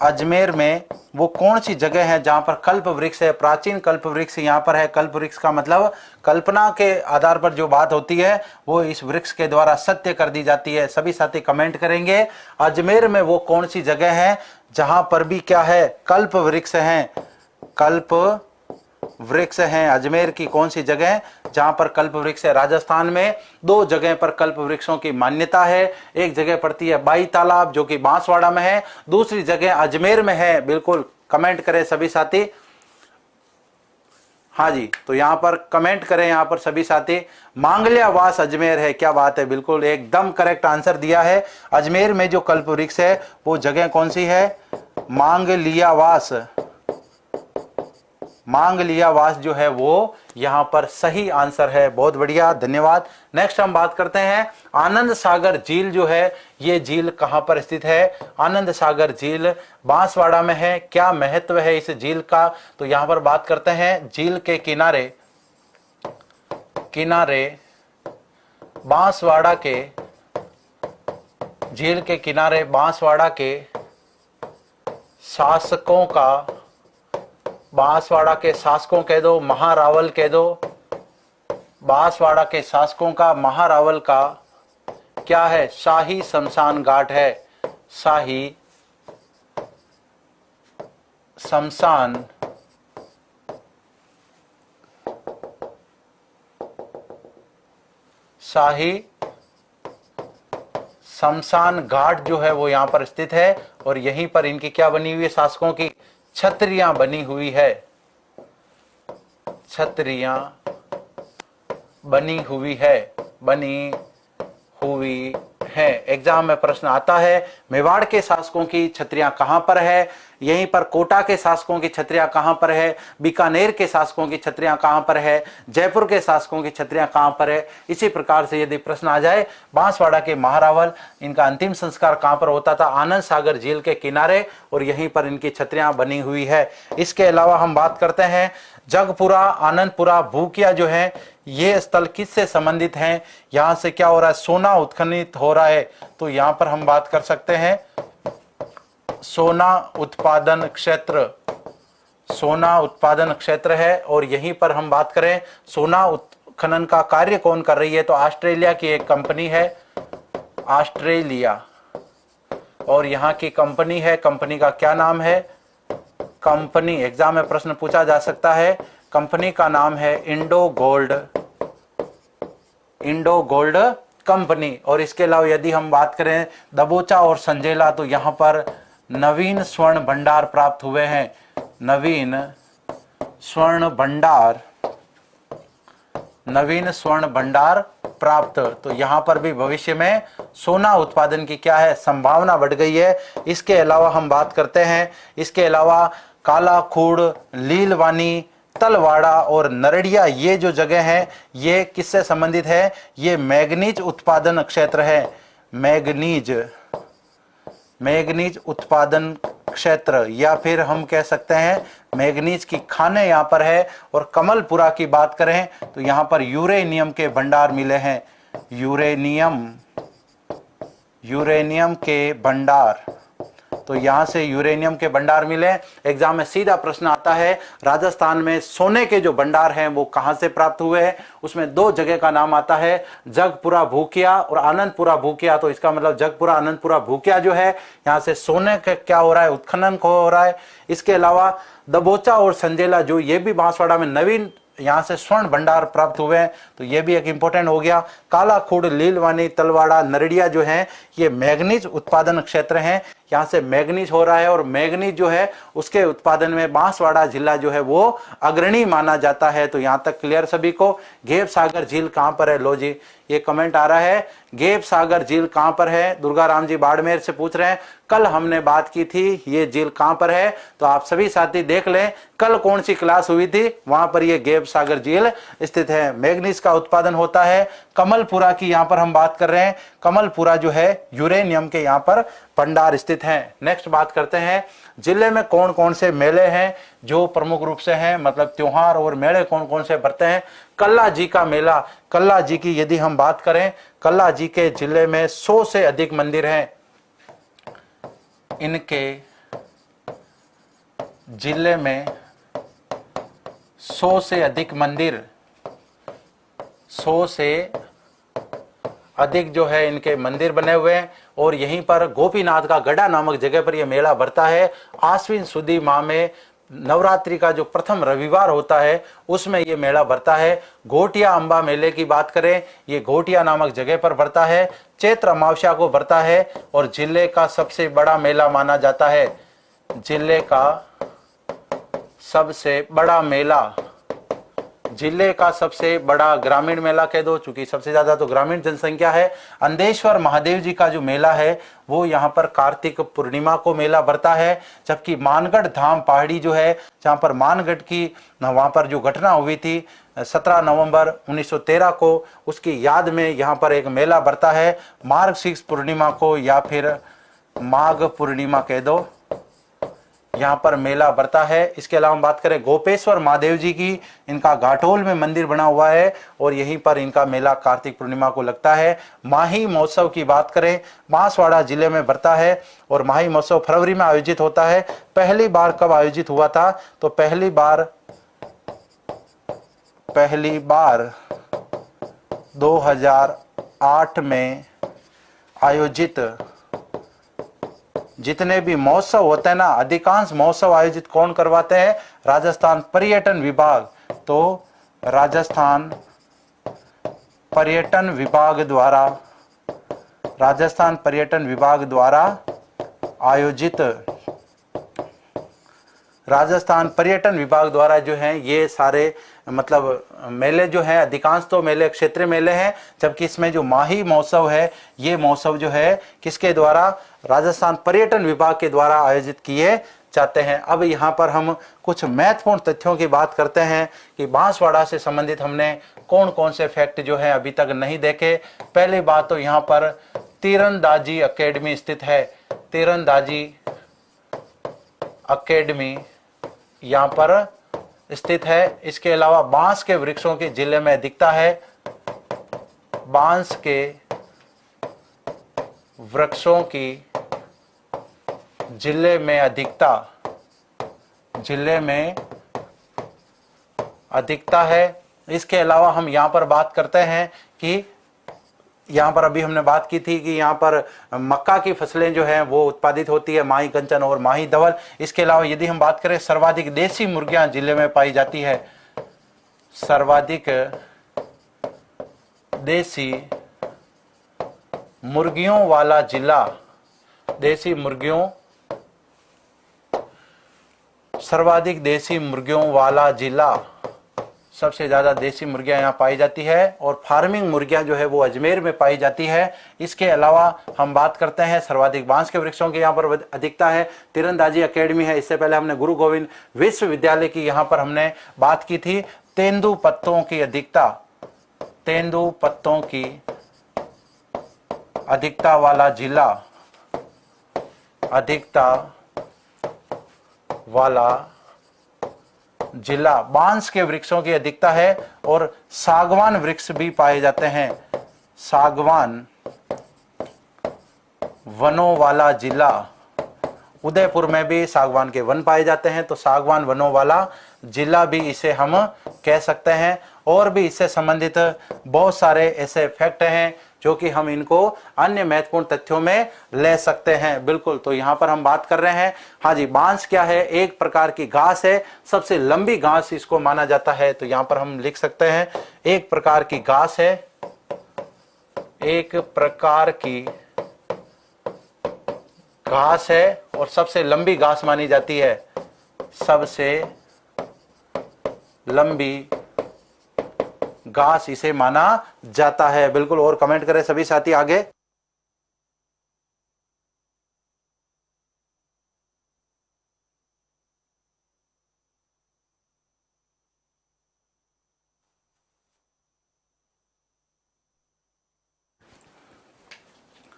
अजमेर में वो कौन सी जगह है जहां पर कल्प वृक्ष है? प्राचीन कल्प वृक्ष यहां पर है। कल्प वृक्ष का मतलब कल्पना के आधार पर जो बात होती है वो इस वृक्ष के द्वारा सत्य कर दी जाती है। सभी साथी कमेंट करेंगे अजमेर में वो कौन सी जगह है जहां पर भी क्या है? कल्प वृक्ष हैं, कल्प वृक्ष हैं। अजमेर की कौन सी जगह जहां पर कल्प वृक्ष है? राजस्थान में 2 जगह पर कल्प वृक्षों की मान्यता है। एक जगह पड़ती है बाई तालाब जो कि बांसवाड़ा में है, दूसरी जगह अजमेर में है। बिल्कुल कमेंट करें सभी साथी। हाँ जी, तो यहां पर कमेंट करें, यहां पर सभी साथी। मांगल्यावास अजमेर है। क्या बात है, बिल्कुल एकदम करेक्ट आंसर दिया है। अजमेर में जो कल्प वृक्ष है वो जगह कौन सी है? मांगलियावास जो है वो यहां पर सही आंसर है। बहुत बढ़िया, धन्यवाद। नेक्स्ट हम बात करते हैं आनंद सागर झील जो है, ये झील कहां पर स्थित है? आनंद सागर झील बांसवाड़ा में है। क्या महत्व है इस झील का? तो यहां पर बात करते हैं झील के किनारे बांसवाड़ा के, झील के किनारे बांसवाड़ा के शासकों का, बांसवाड़ा के शासकों कह दो, महारावल कह दो, बांसवाड़ा के शासकों का, महारावल का क्या है? शाही शमशान घाट है, शाही शमशान शाही शमशान घाट जो है वो यहाँ पर स्थित है और यहीं पर इनकी क्या बनी हुई है, शासकों की छत्रियां बनी हुई है, छत्रियां बनी हुई है, बनी हुई है। एग्जाम में प्रश्न आता है मेवाड़ के शासकों की छत्रियां कहां पर है, यहीं पर कोटा के शासकों की छत्रियां कहां पर है, बीकानेर के शासकों की छत्रियां कहां पर है, जयपुर के शासकों की छत्रियां कहां पर है। इसी प्रकार से यदि प्रश्न आ जाए बांसवाड़ा के महारावल, इनका अंतिम संस्कार कहां पर होता था, आनंद सागर झील के किनारे, और यहीं पर इनकी छत्रियां बनी हुई है। इसके अलावा हम बात करते हैं जगपुरा, आनंदपुरा, भूकिया जो है ये स्थल किससे संबंधित हैं, यहां से क्या हो रहा है, सोना उत्खनित हो रहा है। तो यहां पर हम बात कर सकते हैं सोना उत्पादन क्षेत्र, सोना उत्पादन क्षेत्र है। और यहीं पर हम बात करें सोना उत्खनन का कार्य कौन कर रही है, तो ऑस्ट्रेलिया की एक कंपनी है, ऑस्ट्रेलिया, और यहां की कंपनी है, कंपनी का क्या नाम है, कंपनी एग्जाम में प्रश्न पूछा जा सकता है, कंपनी का नाम है Indo gold, Indo gold company. और इसके अलावा यदि हम बात करें दबोचा और संजेला, तो यहां पर नवीन स्वर्ण भंडार प्राप्त हुए हैं, नवीन स्वर्ण भंडार, नवीन स्वर्ण भंडार प्राप्त। तो यहां पर भी भविष्य में सोना उत्पादन की क्या है, संभावना बढ़ गई है। इसके अलावा हम बात करते हैं, इसके अलावा कालाखूड़, लीलवानी, तलवाड़ा और नरड़िया, ये जो जगह है ये किससे संबंधित है, ये मैग्नीज उत्पादन क्षेत्र है, मैग्नीज, मैग्नीज उत्पादन क्षेत्र, या फिर हम कह सकते हैं मैग्नीज की खाने यहां पर है। और कमलपुरा की बात करें तो यहां पर यूरेनियम के भंडार मिले हैं, यूरेनियम, यूरेनियम के भंडार, तो यहां से यूरेनियम के भंडार मिले। एग्जाम में सीधा प्रश्न आता है राजस्थान में सोने के जो भंडार हैं वो कहां से प्राप्त हुए हैं, उसमें दो जगह का नाम आता है, जगपुरा भूकिया और आनंदपुरा भूकिया। तो इसका मतलब जगपुरा आनंदपुरा भूकिया जो है यहां से सोने का क्या हो रहा है, उत्खनन को हो रहा है। इसके अलावा दबोचा और संजेला जो ये भी बांसवाड़ा में नवीन यहां से स्वर्ण भंडार प्राप्त हुए हैं, तो ये भी एक इंपॉर्टेंट हो गया। कालाखूड़, लीलवानी, तलवाड़ा, नरड़िया जो है ये मैग्नीज उत्पादन क्षेत्र हैं, यहाँ से मैग्नीज हो रहा है। और मैग्नीज जो है उसके उत्पादन में बांसवाड़ा जिला जो है वो अग्रणी माना जाता है। तो यहाँ तक क्लियर सभी को। गेप सागर झील कहाँ पर है, लो जी ये कमेंट आ रहा है, गेप सागर झील कहाँ पर है, दुर्गा राम जी बाड़मेर से पूछ रहे हैं। कल हमने बात की थी ये झील कहाँ पर है, तो आप सभी साथी देख लें कल कौन सी क्लास हुई थी, वहां पर ये गेप सागर झील स्थित है। मैग्नीज का उत्पादन होता है। कमलपुरा की यहाँ पर हम बात कर रहे हैं, कमलपुरा जो है यूरेनियम के यहाँ पर भंडार स्थित हैं। नेक्स्ट बात करते हैं जिले में कौन कौन से मेले हैं जो प्रमुख रूप से हैं, मतलब त्योहार और मेले कौन कौन से बढ़ते हैं। कल्ला जी का मेला, कल्ला जी की यदि हम बात करें, कल्ला जी के जिले में 100 से अधिक मंदिर हैं, इनके जिले में 100 से अधिक मंदिर, 100 से अधिक जो है इनके मंदिर बने हुए हैं। और यहीं पर गोपीनाथ का गढ़ा नामक जगह पर यह मेला बढ़ता है। आश्विन सुदी माह में नवरात्रि का जो प्रथम रविवार होता है उसमें ये मेला बढ़ता है। घोटिया अंबा मेले की बात करें, ये घोटिया नामक जगह पर बढ़ता है, चैत्र अमावस्या को बढ़ता है और जिले का सबसे बड़ा मेला माना जाता है। जिले का सबसे बड़ा मेला, जिले का सबसे बड़ा ग्रामीण मेला कह दो, चूंकि सबसे ज्यादा तो ग्रामीण जनसंख्या है। अंधेश्वर महादेव जी का जो मेला है वो यहाँ पर कार्तिक पूर्णिमा को मेला बढ़ता है। जबकि मानगढ़ धाम पहाड़ी जो है, जहाँ पर मानगढ़ की वहाँ पर जो घटना हुई थी 17 नवंबर 1913 को, उसकी याद में यहाँ पर एक मेला बढ़ता है मार्गशीर्ष पूर्णिमा को, या फिर माघ पूर्णिमा कह दो, यहाँ पर मेला बढ़ता है। इसके अलावा हम बात करें गोपेश्वर महादेव जी की, इनका घाटोल में मंदिर बना हुआ है और यहीं पर इनका मेला कार्तिक पूर्णिमा को लगता है। माही महोत्सव की बात करें, बांसवाड़ा जिले में बढ़ता है और माही महोत्सव फरवरी में आयोजित होता है। पहली बार कब आयोजित हुआ था, तो पहली बार 2008 में आयोजित। जितने भी महोत्सव होते हैं ना, अधिकांश महोत्सव आयोजित कौन करवाते हैं, राजस्थान पर्यटन विभाग। तो राजस्थान पर्यटन विभाग द्वारा, राजस्थान पर्यटन विभाग द्वारा आयोजित, राजस्थान पर्यटन विभाग द्वारा जो है ये सारे मतलब मेले जो है, अधिकांश तो मेले क्षेत्रीय मेले हैं, जबकि इसमें जो माही महोत्सव है ये महोत्सव जो है किसके द्वारा, राजस्थान पर्यटन विभाग के द्वारा आयोजित किए जाते हैं। अब यहाँ पर हम कुछ महत्वपूर्ण तथ्यों की बात करते हैं कि बांसवाड़ा से संबंधित हमने कौन कौन से फैक्ट जो है अभी तक नहीं देखे। पहली बात तो यहाँ पर तीरंदाजी अकेडमी स्थित है, तीरंदाजी अकेडमी यहाँ पर स्थित है। इसके अलावा बांस के वृक्षों की जिले में अधिकता है, बांस के वृक्षों की जिले में अधिकता, जिले में अधिकता है। इसके अलावा हम यहाँ पर बात करते हैं कि यहाँ पर अभी हमने बात की थी कि यहाँ पर मक्का की फसलें जो हैं वो उत्पादित होती है, माही कंचन और माही धवल। इसके अलावा यदि हम बात करें सर्वाधिक देसी मुर्गियां जिले में पाई जाती है, सर्वाधिक देसी मुर्गियों वाला जिला, देसी मुर्गियों, सर्वाधिक देसी मुर्गियों वाला जिला, सबसे ज्यादा देसी मुर्गियां यहाँ पाई जाती है और फार्मिंग मुर्गियां जो है वो अजमेर में पाई जाती है। इसके अलावा हम बात करते हैं सर्वाधिक बांस के वृक्षों की यहाँ पर अधिकता है, तीरंदाजी अकेडमी है। इससे पहले हमने गुरु गोविंद विश्वविद्यालय की यहाँ पर हमने बात की थी। तेंदु पत्तों की अधिकता, तेंदु पत्तों की अधिकता वाला जिला, अधिकता वाला जिला, बांस के वृक्षों की अधिकता है और सागवान वृक्ष भी पाए जाते हैं, सागवान वनों वाला जिला। उदयपुर में भी सागवान के वन पाए जाते हैं, तो सागवान वनों वाला जिला भी इसे हम कह सकते हैं। और भी इससे संबंधित बहुत सारे ऐसे फैक्ट हैं जो कि हम इनको अन्य महत्वपूर्ण तथ्यों में ले सकते हैं। बिल्कुल, तो यहाँ पर हम बात कर रहे हैं, हाँ जी, बांस क्या है, एक प्रकार की घास है, सबसे लंबी घास इसको माना जाता है। तो यहाँ पर हम लिख सकते हैं एक प्रकार की घास है, एक प्रकार की घास है और सबसे लंबी घास मानी जाती है, सबसे लंबी घास इसे माना जाता है। बिल्कुल, और कमेंट करें सभी साथी आगे।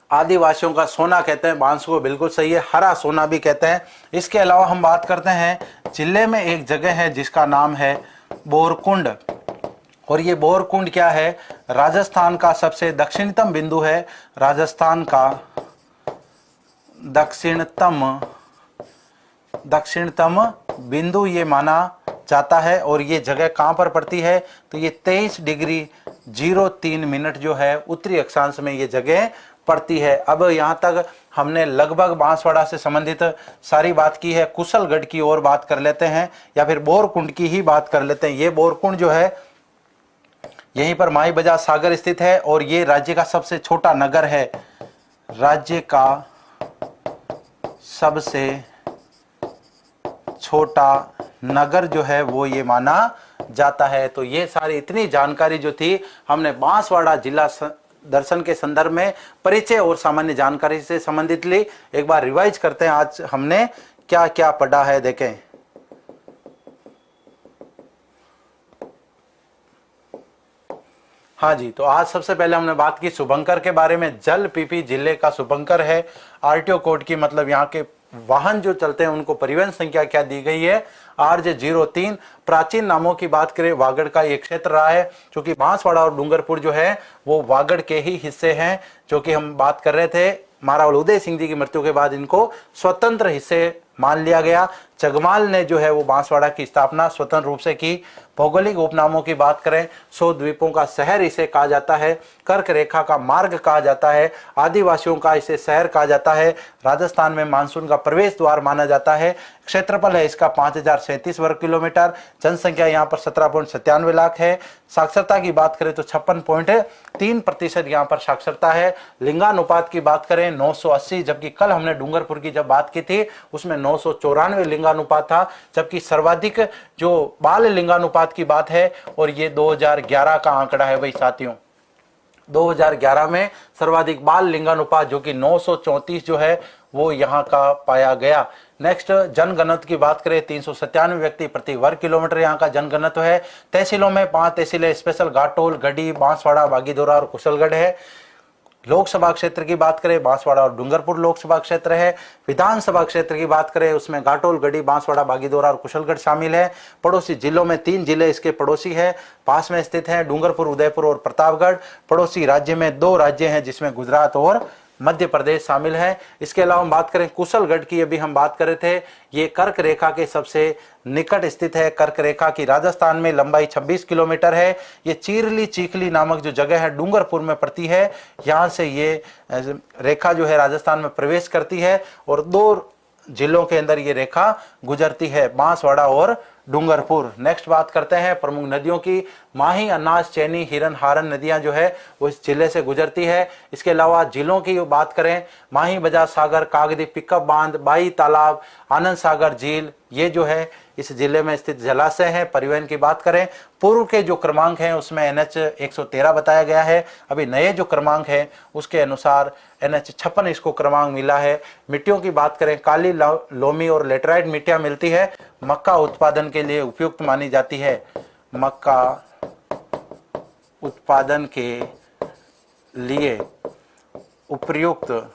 आदिवासियों का सोना कहते हैं बांस को, बिल्कुल सही है, हरा सोना भी कहते हैं। इसके अलावा हम बात करते हैं जिले में एक जगह है जिसका नाम है बोरकुंड, और ये बोरकुंड क्या है, राजस्थान का सबसे दक्षिणतम बिंदु है, राजस्थान का दक्षिणतम बिंदु ये माना जाता है। और ये जगह कहाँ पर पड़ती है, तो ये 23°03' जो है उत्तरी अक्षांश में ये जगह पड़ती है। अब यहाँ तक हमने लगभग बांसवाड़ा से संबंधित सारी बात की है। कुशलगढ़ की ओर बात कर लेते हैं या फिर बोरकुंड की ही बात कर लेते हैं। ये बोरकुंड जो है यहीं पर माई बजार सागर स्थित है और ये राज्य का सबसे छोटा नगर है, राज्य का सबसे छोटा नगर जो है वो ये माना जाता है। तो ये सारी इतनी जानकारी जो थी हमने बांसवाड़ा जिला दर्शन के संदर्भ में परिचय और सामान्य जानकारी से संबंधित ली। एक बार रिवाइज करते हैं आज हमने क्या क्या पढ़ा है, देखें। हाँ जी, तो आज सबसे पहले हमने बात की शुभंकर के बारे में। जलपीपी जिले का शुभंकर है। आरटीओ कोड की मतलब यहाँ के वाहन जो चलते हैं उनको परिवहन संख्या क्या दी गई है, RJ03। प्राचीन नामों की बात करें, वागड़ का एक क्षेत्र रहा है, क्योंकि बांसवाड़ा और डूंगरपुर जो है वो वागड़ के ही हिस्से हैं, जो कि हम बात कर रहे थे। महाराज उदय सिंह जी की मृत्यु के बाद इनको स्वतंत्र हिस्से मान लिया गया। चगमाल ने जो है वो बांसवाड़ा की स्थापना स्वतंत्र रूप से की। भौगोलिक उपनामों की बात करें, 100 द्वीपों का शहर इसे कहा जाता है, कर्क रेखा का मार्ग कहा जाता है, आदिवासियों का इसे शहर कहा जाता है, राजस्थान में मानसून का प्रवेश द्वार माना जाता है। क्षेत्रफल है इसका 5037 वर्ग किलोमीटर। जनसंख्या यहाँ पर 17.97 लाख है। साक्षरता की बात करें तो 56.3% यहाँ पर साक्षरता है। लिंगानुपात की बात करें 980, जबकि कल हमने डूंगरपुर की जब बात की थी उसमें 994 लिंगानुपात था, जबकि सर्वाधिक जो बाल लिंगानुपात की बात है और ये 2011 का आंकड़ा है भाई साथियों। 2011 में सर्वाधिक बाल लिंगानुपात जो कि 934 जो है वो यहाँ का पाया गया। नेक्स्ट, जनघनत्व की बात करें 397 व्यक्ति प्रति वर्ग किलोमीटर यहाँ का जनघनत्व है। तहसीलों में 5 तहसीलें स्पेशल घाटोल, गढ़ी, बांसवाड़ा, बागीधोरा और कुशलगढ़ है। लोकसभा क्षेत्र की बात करें बांसवाड़ा और डूंगरपुर लोकसभा क्षेत्र है। विधानसभा क्षेत्र की बात करें उसमें घाटोल, गढ़ी, बांसवाड़ा, बागीधोरा और कुशलगढ़ शामिल है। पड़ोसी जिलों में 3 जिले इसके पड़ोसी है, पास में स्थित हैं, डूंगरपुर, उदयपुर और प्रतापगढ़। पड़ोसी राज्य में 2 राज्य हैं जिसमें गुजरात और मध्य प्रदेश शामिल है। इसके अलावा हम बात करें कुशलगढ़ की, अभी हम बात कर रहे थे, ये कर्क रेखा के सबसे निकट स्थित है। कर्क रेखा की राजस्थान में लंबाई 26 किलोमीटर है। ये चीरली चीखली नामक जो जगह है डूंगरपुर में पड़ती है, यहाँ से ये रेखा जो है राजस्थान में प्रवेश करती है और 2 जिलों के अंदर ये रेखा गुजरती है, बांसवाड़ा और डूंगरपुर। नेक्स्ट बात करते हैं प्रमुख नदियों की। माही, अनाज, चैनी, हिरन, हारन नदियां जो है वो इस जिले से गुजरती है। इसके अलावा जिलों की बात करें, माही, बजाज सागर, कागदी, पिकअप बांध, बाई तालाब, आनंद सागर झील, ये जो है इस जिले में स्थित जलाशय है। परिवहन की बात करें, पूर्व के जो क्रमांक हैं उसमें NH 113 बताया गया है। अभी नए जो क्रमांक है उसके अनुसार NH 56 इसको क्रमांक मिला है। मिट्टियों की बात करें, काली, लोमी और लेटराइट मिट्टियां मिलती है। मक्का उत्पादन के लिए उपयुक्त मानी जाती है। मक्का उत्पादन के लिए उपयुक्त,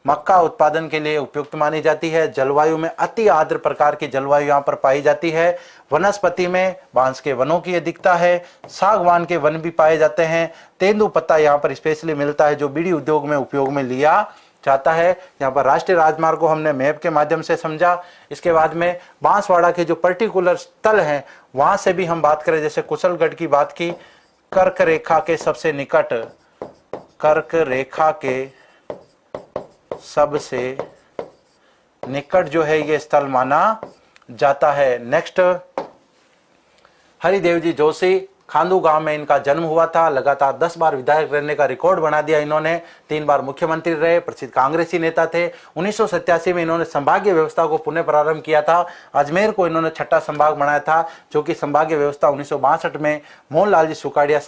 मक्का उत्पादन के लिए उपयुक्त मानी जाती है। जलवायु में अति आर्द्र प्रकार की जलवायु यहाँ पर पाई जाती है। वनस्पति में बांस के वनों की अधिकता है। सागवान के वन भी पाए जाते हैं। तेंदु पत्ता यहाँ पर स्पेशली मिलता है जो बीड़ी उद्योग में उपयोग में लिया जाता है। यहाँ पर राष्ट्रीय राजमार्ग को हमने मैप के माध्यम से समझा। इसके बाद में बांसवाड़ा के जो पर्टिकुलर स्थल हैं वहां से भी हम बात करें, जैसे कुशलगढ़ की बात की, कर्क रेखा के सबसे निकट, कर्क रेखा के सबसे निकट जो है ये स्थल माना जाता है। नेक्स्ट, हरिदेव जी जोशी, खांदू गांव में इनका जन्म हुआ था। लगातार 10 बार विधायक रहने का रिकॉर्ड बना दिया इन्होंने। 3 बार मुख्यमंत्री रहे, प्रसिद्ध कांग्रेसी नेता थे। 1987 में इन्होंने संभागीय व्यवस्था को पुनः प्रारंभ किया था। अजमेर को इन्होंने 6ठा संभाग बनाया था, जो कि संभागीय व्यवस्था 1962 में मोहनलाल जी सुखाड़िया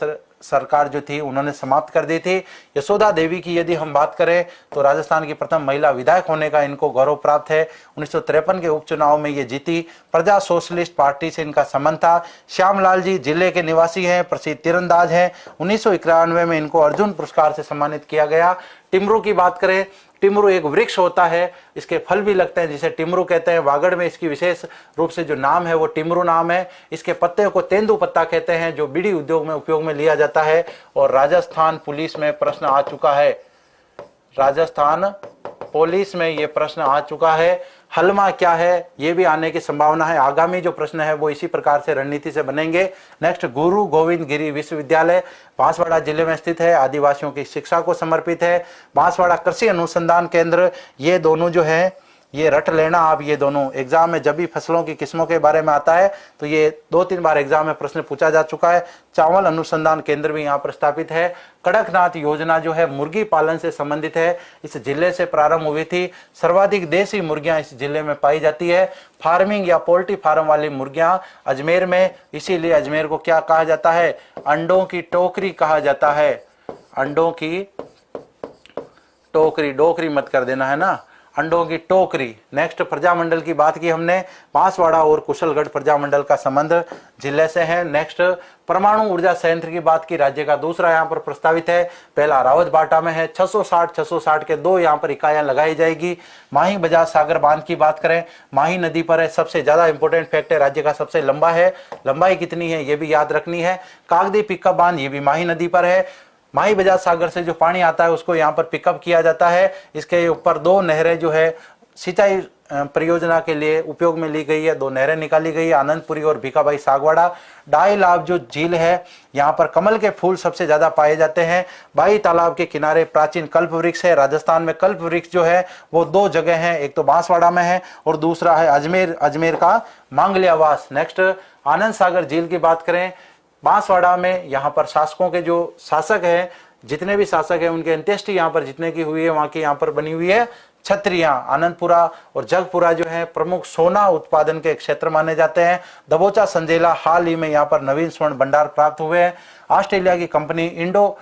सरकार जो थी उन्होंने समाप्त कर दी थी। यशोदा देवी की यदि हम बात करें तो राजस्थान की प्रथम महिला विधायक होने का इनको गौरव प्राप्त है। 1953 के उपचुनाव में ये जीती। प्रजा सोशलिस्ट पार्टी से इनका संबंध था। श्यामलाल जी जिले के निवासी हैं, प्रसिद्ध तीरंदाज हैं। 1991 में इनको अर्जुन पुरस्कार से सम्मानित किया गया। टिमरू की बात करें, टिमरू एक वृक्ष होता है, इसके फल भी लगते हैं जिसे टिमरू कहते हैं। वागड़ में इसकी विशेष रूप से जो नाम है वो टिमरू नाम है। इसके पत्ते को तेंदु पत्ता कहते हैं जो बीड़ी उद्योग में उपयोग में लिया जाता है। और राजस्थान पुलिस में प्रश्न आ चुका है, राजस्थान पुलिस में ये प्रश्न आ चुका है। हलमा क्या है, ये भी आने की संभावना है। आगामी जो प्रश्न है वो इसी प्रकार से रणनीति से बनेंगे। नेक्स्ट, गुरु गोविंद गिरी विश्वविद्यालय बांसवाड़ा जिले में स्थित है, आदिवासियों की शिक्षा को समर्पित है। बांसवाड़ा कृषि अनुसंधान केंद्र, ये दोनों जो है ये रट लेना आप, ये दोनों एग्जाम में जब भी फसलों की किस्मों के बारे में आता है तो ये 2-3 बार एग्जाम में प्रश्न पूछा जा चुका है। चावल अनुसंधान केंद्र भी यहाँ पर स्थापित है। कड़कनाथ योजना जो है मुर्गी पालन से संबंधित है, इस जिले से प्रारंभ हुई थी। सर्वाधिक देसी मुर्गियां इस जिले में पाई जाती है। फार्मिंग या पोल्ट्री फार्म वाली मुर्गियां अजमेर में, इसीलिए अजमेर को क्या कहा जाता है, अंडों की टोकरी कहा जाता है। अंडों की टोकरी, डोकरी मत कर देना है ना, अंडों की टोकरी। नेक्स्ट, प्रजामंडल की बात की हमने, बांसवाड़ा और कुशलगढ़ प्रजामंडल का संबंध जिले से है। नेक्स्ट, परमाणु ऊर्जा संयंत्र की बात की, राज्य का दूसरा यहाँ पर प्रस्तावित है। पहला रावत बाटा में है। 660 के 2 यहाँ पर इकाइयां लगाई जाएगी। माही बजाज सागर बांध की बात करें, माही नदी पर है। सबसे ज्यादा इंपोर्टेंट फैक्ट है, राज्य का सबसे लंबा है। लंबाई कितनी है ये भी याद रखनी है। कागदी पिकअप बांध, ये भी माही नदी पर है। माही बजाज सागर से जो पानी आता है उसको यहाँ पर पिकअप किया जाता है। इसके ऊपर 2 नहरें जो है सिंचाई परियोजना के लिए उपयोग में ली गई है। 2 नहरें निकाली गई है, आनंदपुरी और भीखाबाई सागवाड़ा। डाई लाभ जो झील है, यहाँ पर कमल के फूल सबसे ज्यादा पाए जाते हैं। बाई तालाब के किनारे प्राचीन कल्प वृक्ष है। राजस्थान में कल्प वृक्ष जो है वो 2 जगह है, एक तो बांसवाड़ा में है और दूसरा है अजमेर का मांगलियावास। नेक्स्ट आनंद सागर झील की बात करें, बांसवाड़ा में यहाँ पर शासकों के जो शासक है, जितने भी शासक है उनके अंत्येष्टि यहाँ पर जितने की हुई है वहां की यहाँ पर बनी हुई है छत्रियां। आनंदपुरा और जगपुरा जो है प्रमुख सोना उत्पादन के क्षेत्र माने जाते हैं। दबोचा संजेला हाल ही में यहाँ पर नवीन स्वर्ण भंडार प्राप्त हुए हैं। ऑस्ट्रेलिया की कंपनी इंडो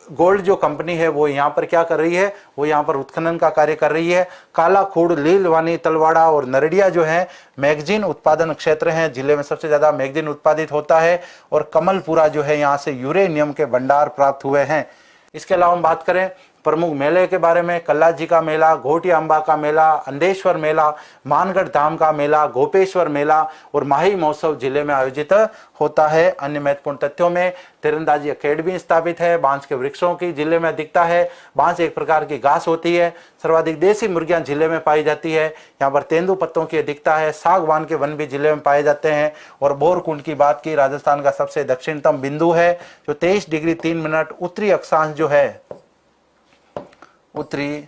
गोल्ड जो कंपनी है वो यहाँ पर क्या कर रही है, वो यहाँ पर उत्खनन का कार्य कर रही है। काला खूड़, लीलवानी, तलवाड़ा और नरडिया जो है मैगजीन उत्पादन क्षेत्र हैं। जिले में सबसे ज्यादा मैगजीन उत्पादित होता है। और कमलपुरा जो है यहाँ से यूरेनियम के भंडार प्राप्त हुए हैं। इसके अलावा हम बात करें प्रमुख मेले के बारे में, कल्लाजी का मेला, घोटिया अंबा का मेला, अंधेश्वर मेला, मानगढ़ धाम का मेला, गोपेश्वर मेला और माही महोत्सव जिले में आयोजित होता है। अन्य महत्वपूर्ण तथ्यों में तीरंदाजी अकेडमी स्थापित है। बांस के वृक्षों की जिले में दिखता है। बांस एक प्रकार की घास होती है। सर्वाधिक देसी मुर्गियां जिले में पाई जाती है। यहाँ पर तेंदू पत्तों की दिखता है। सागवान के वन भी जिले में पाए जाते हैं। और बोरकुंड की बात की, राजस्थान का सबसे दक्षिणतम बिंदु है जो 23 डिग्री 3 मिनट उत्तरी अक्षांश जो है, उत्तरी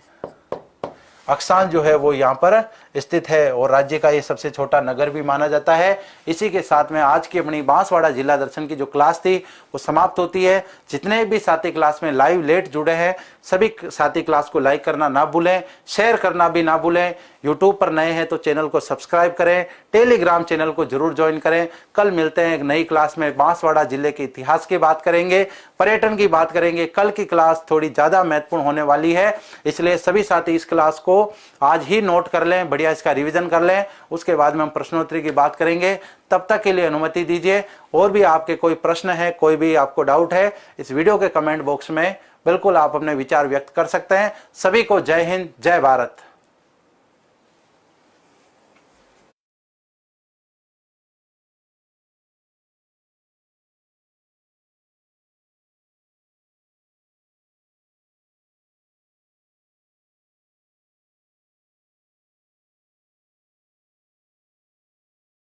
अक्षांश जो है वो यहाँ पर स्थित है। और राज्य का ये सबसे छोटा नगर भी माना जाता है। इसी के साथ में आज की अपनी बांसवाड़ा जिला दर्शन की जो क्लास थी वो समाप्त होती है। जितने भी साथी क्लास में लाइव लेट जुड़े हैं सभी साथी क्लास को लाइक करना ना भूलें, शेयर करना भी ना भूलें। यूट्यूब पर नए हैं तो चैनल को सब्सक्राइब करें, टेलीग्राम चैनल को जरूर ज्वाइन करें। कल मिलते हैं एक नई क्लास में। बांसवाड़ा जिले के इतिहास की बात करेंगे, पर्यटन की बात करेंगे। कल की क्लास थोड़ी ज्यादा महत्वपूर्ण होने वाली है, इसलिए सभी साथी इस क्लास को आज ही नोट कर लें, बढ़िया इसका रिवीजन कर लें। उसके बाद में हम प्रश्नोत्तरी की बात करेंगे। तब तक के लिए अनुमति दीजिए। और भी आपके कोई प्रश्न है, कोई भी आपको डाउट है, इस वीडियो के कमेंट बॉक्स में बिल्कुल आप अपने विचार व्यक्त कर सकते हैं। सभी को जय हिंद, जय भारत।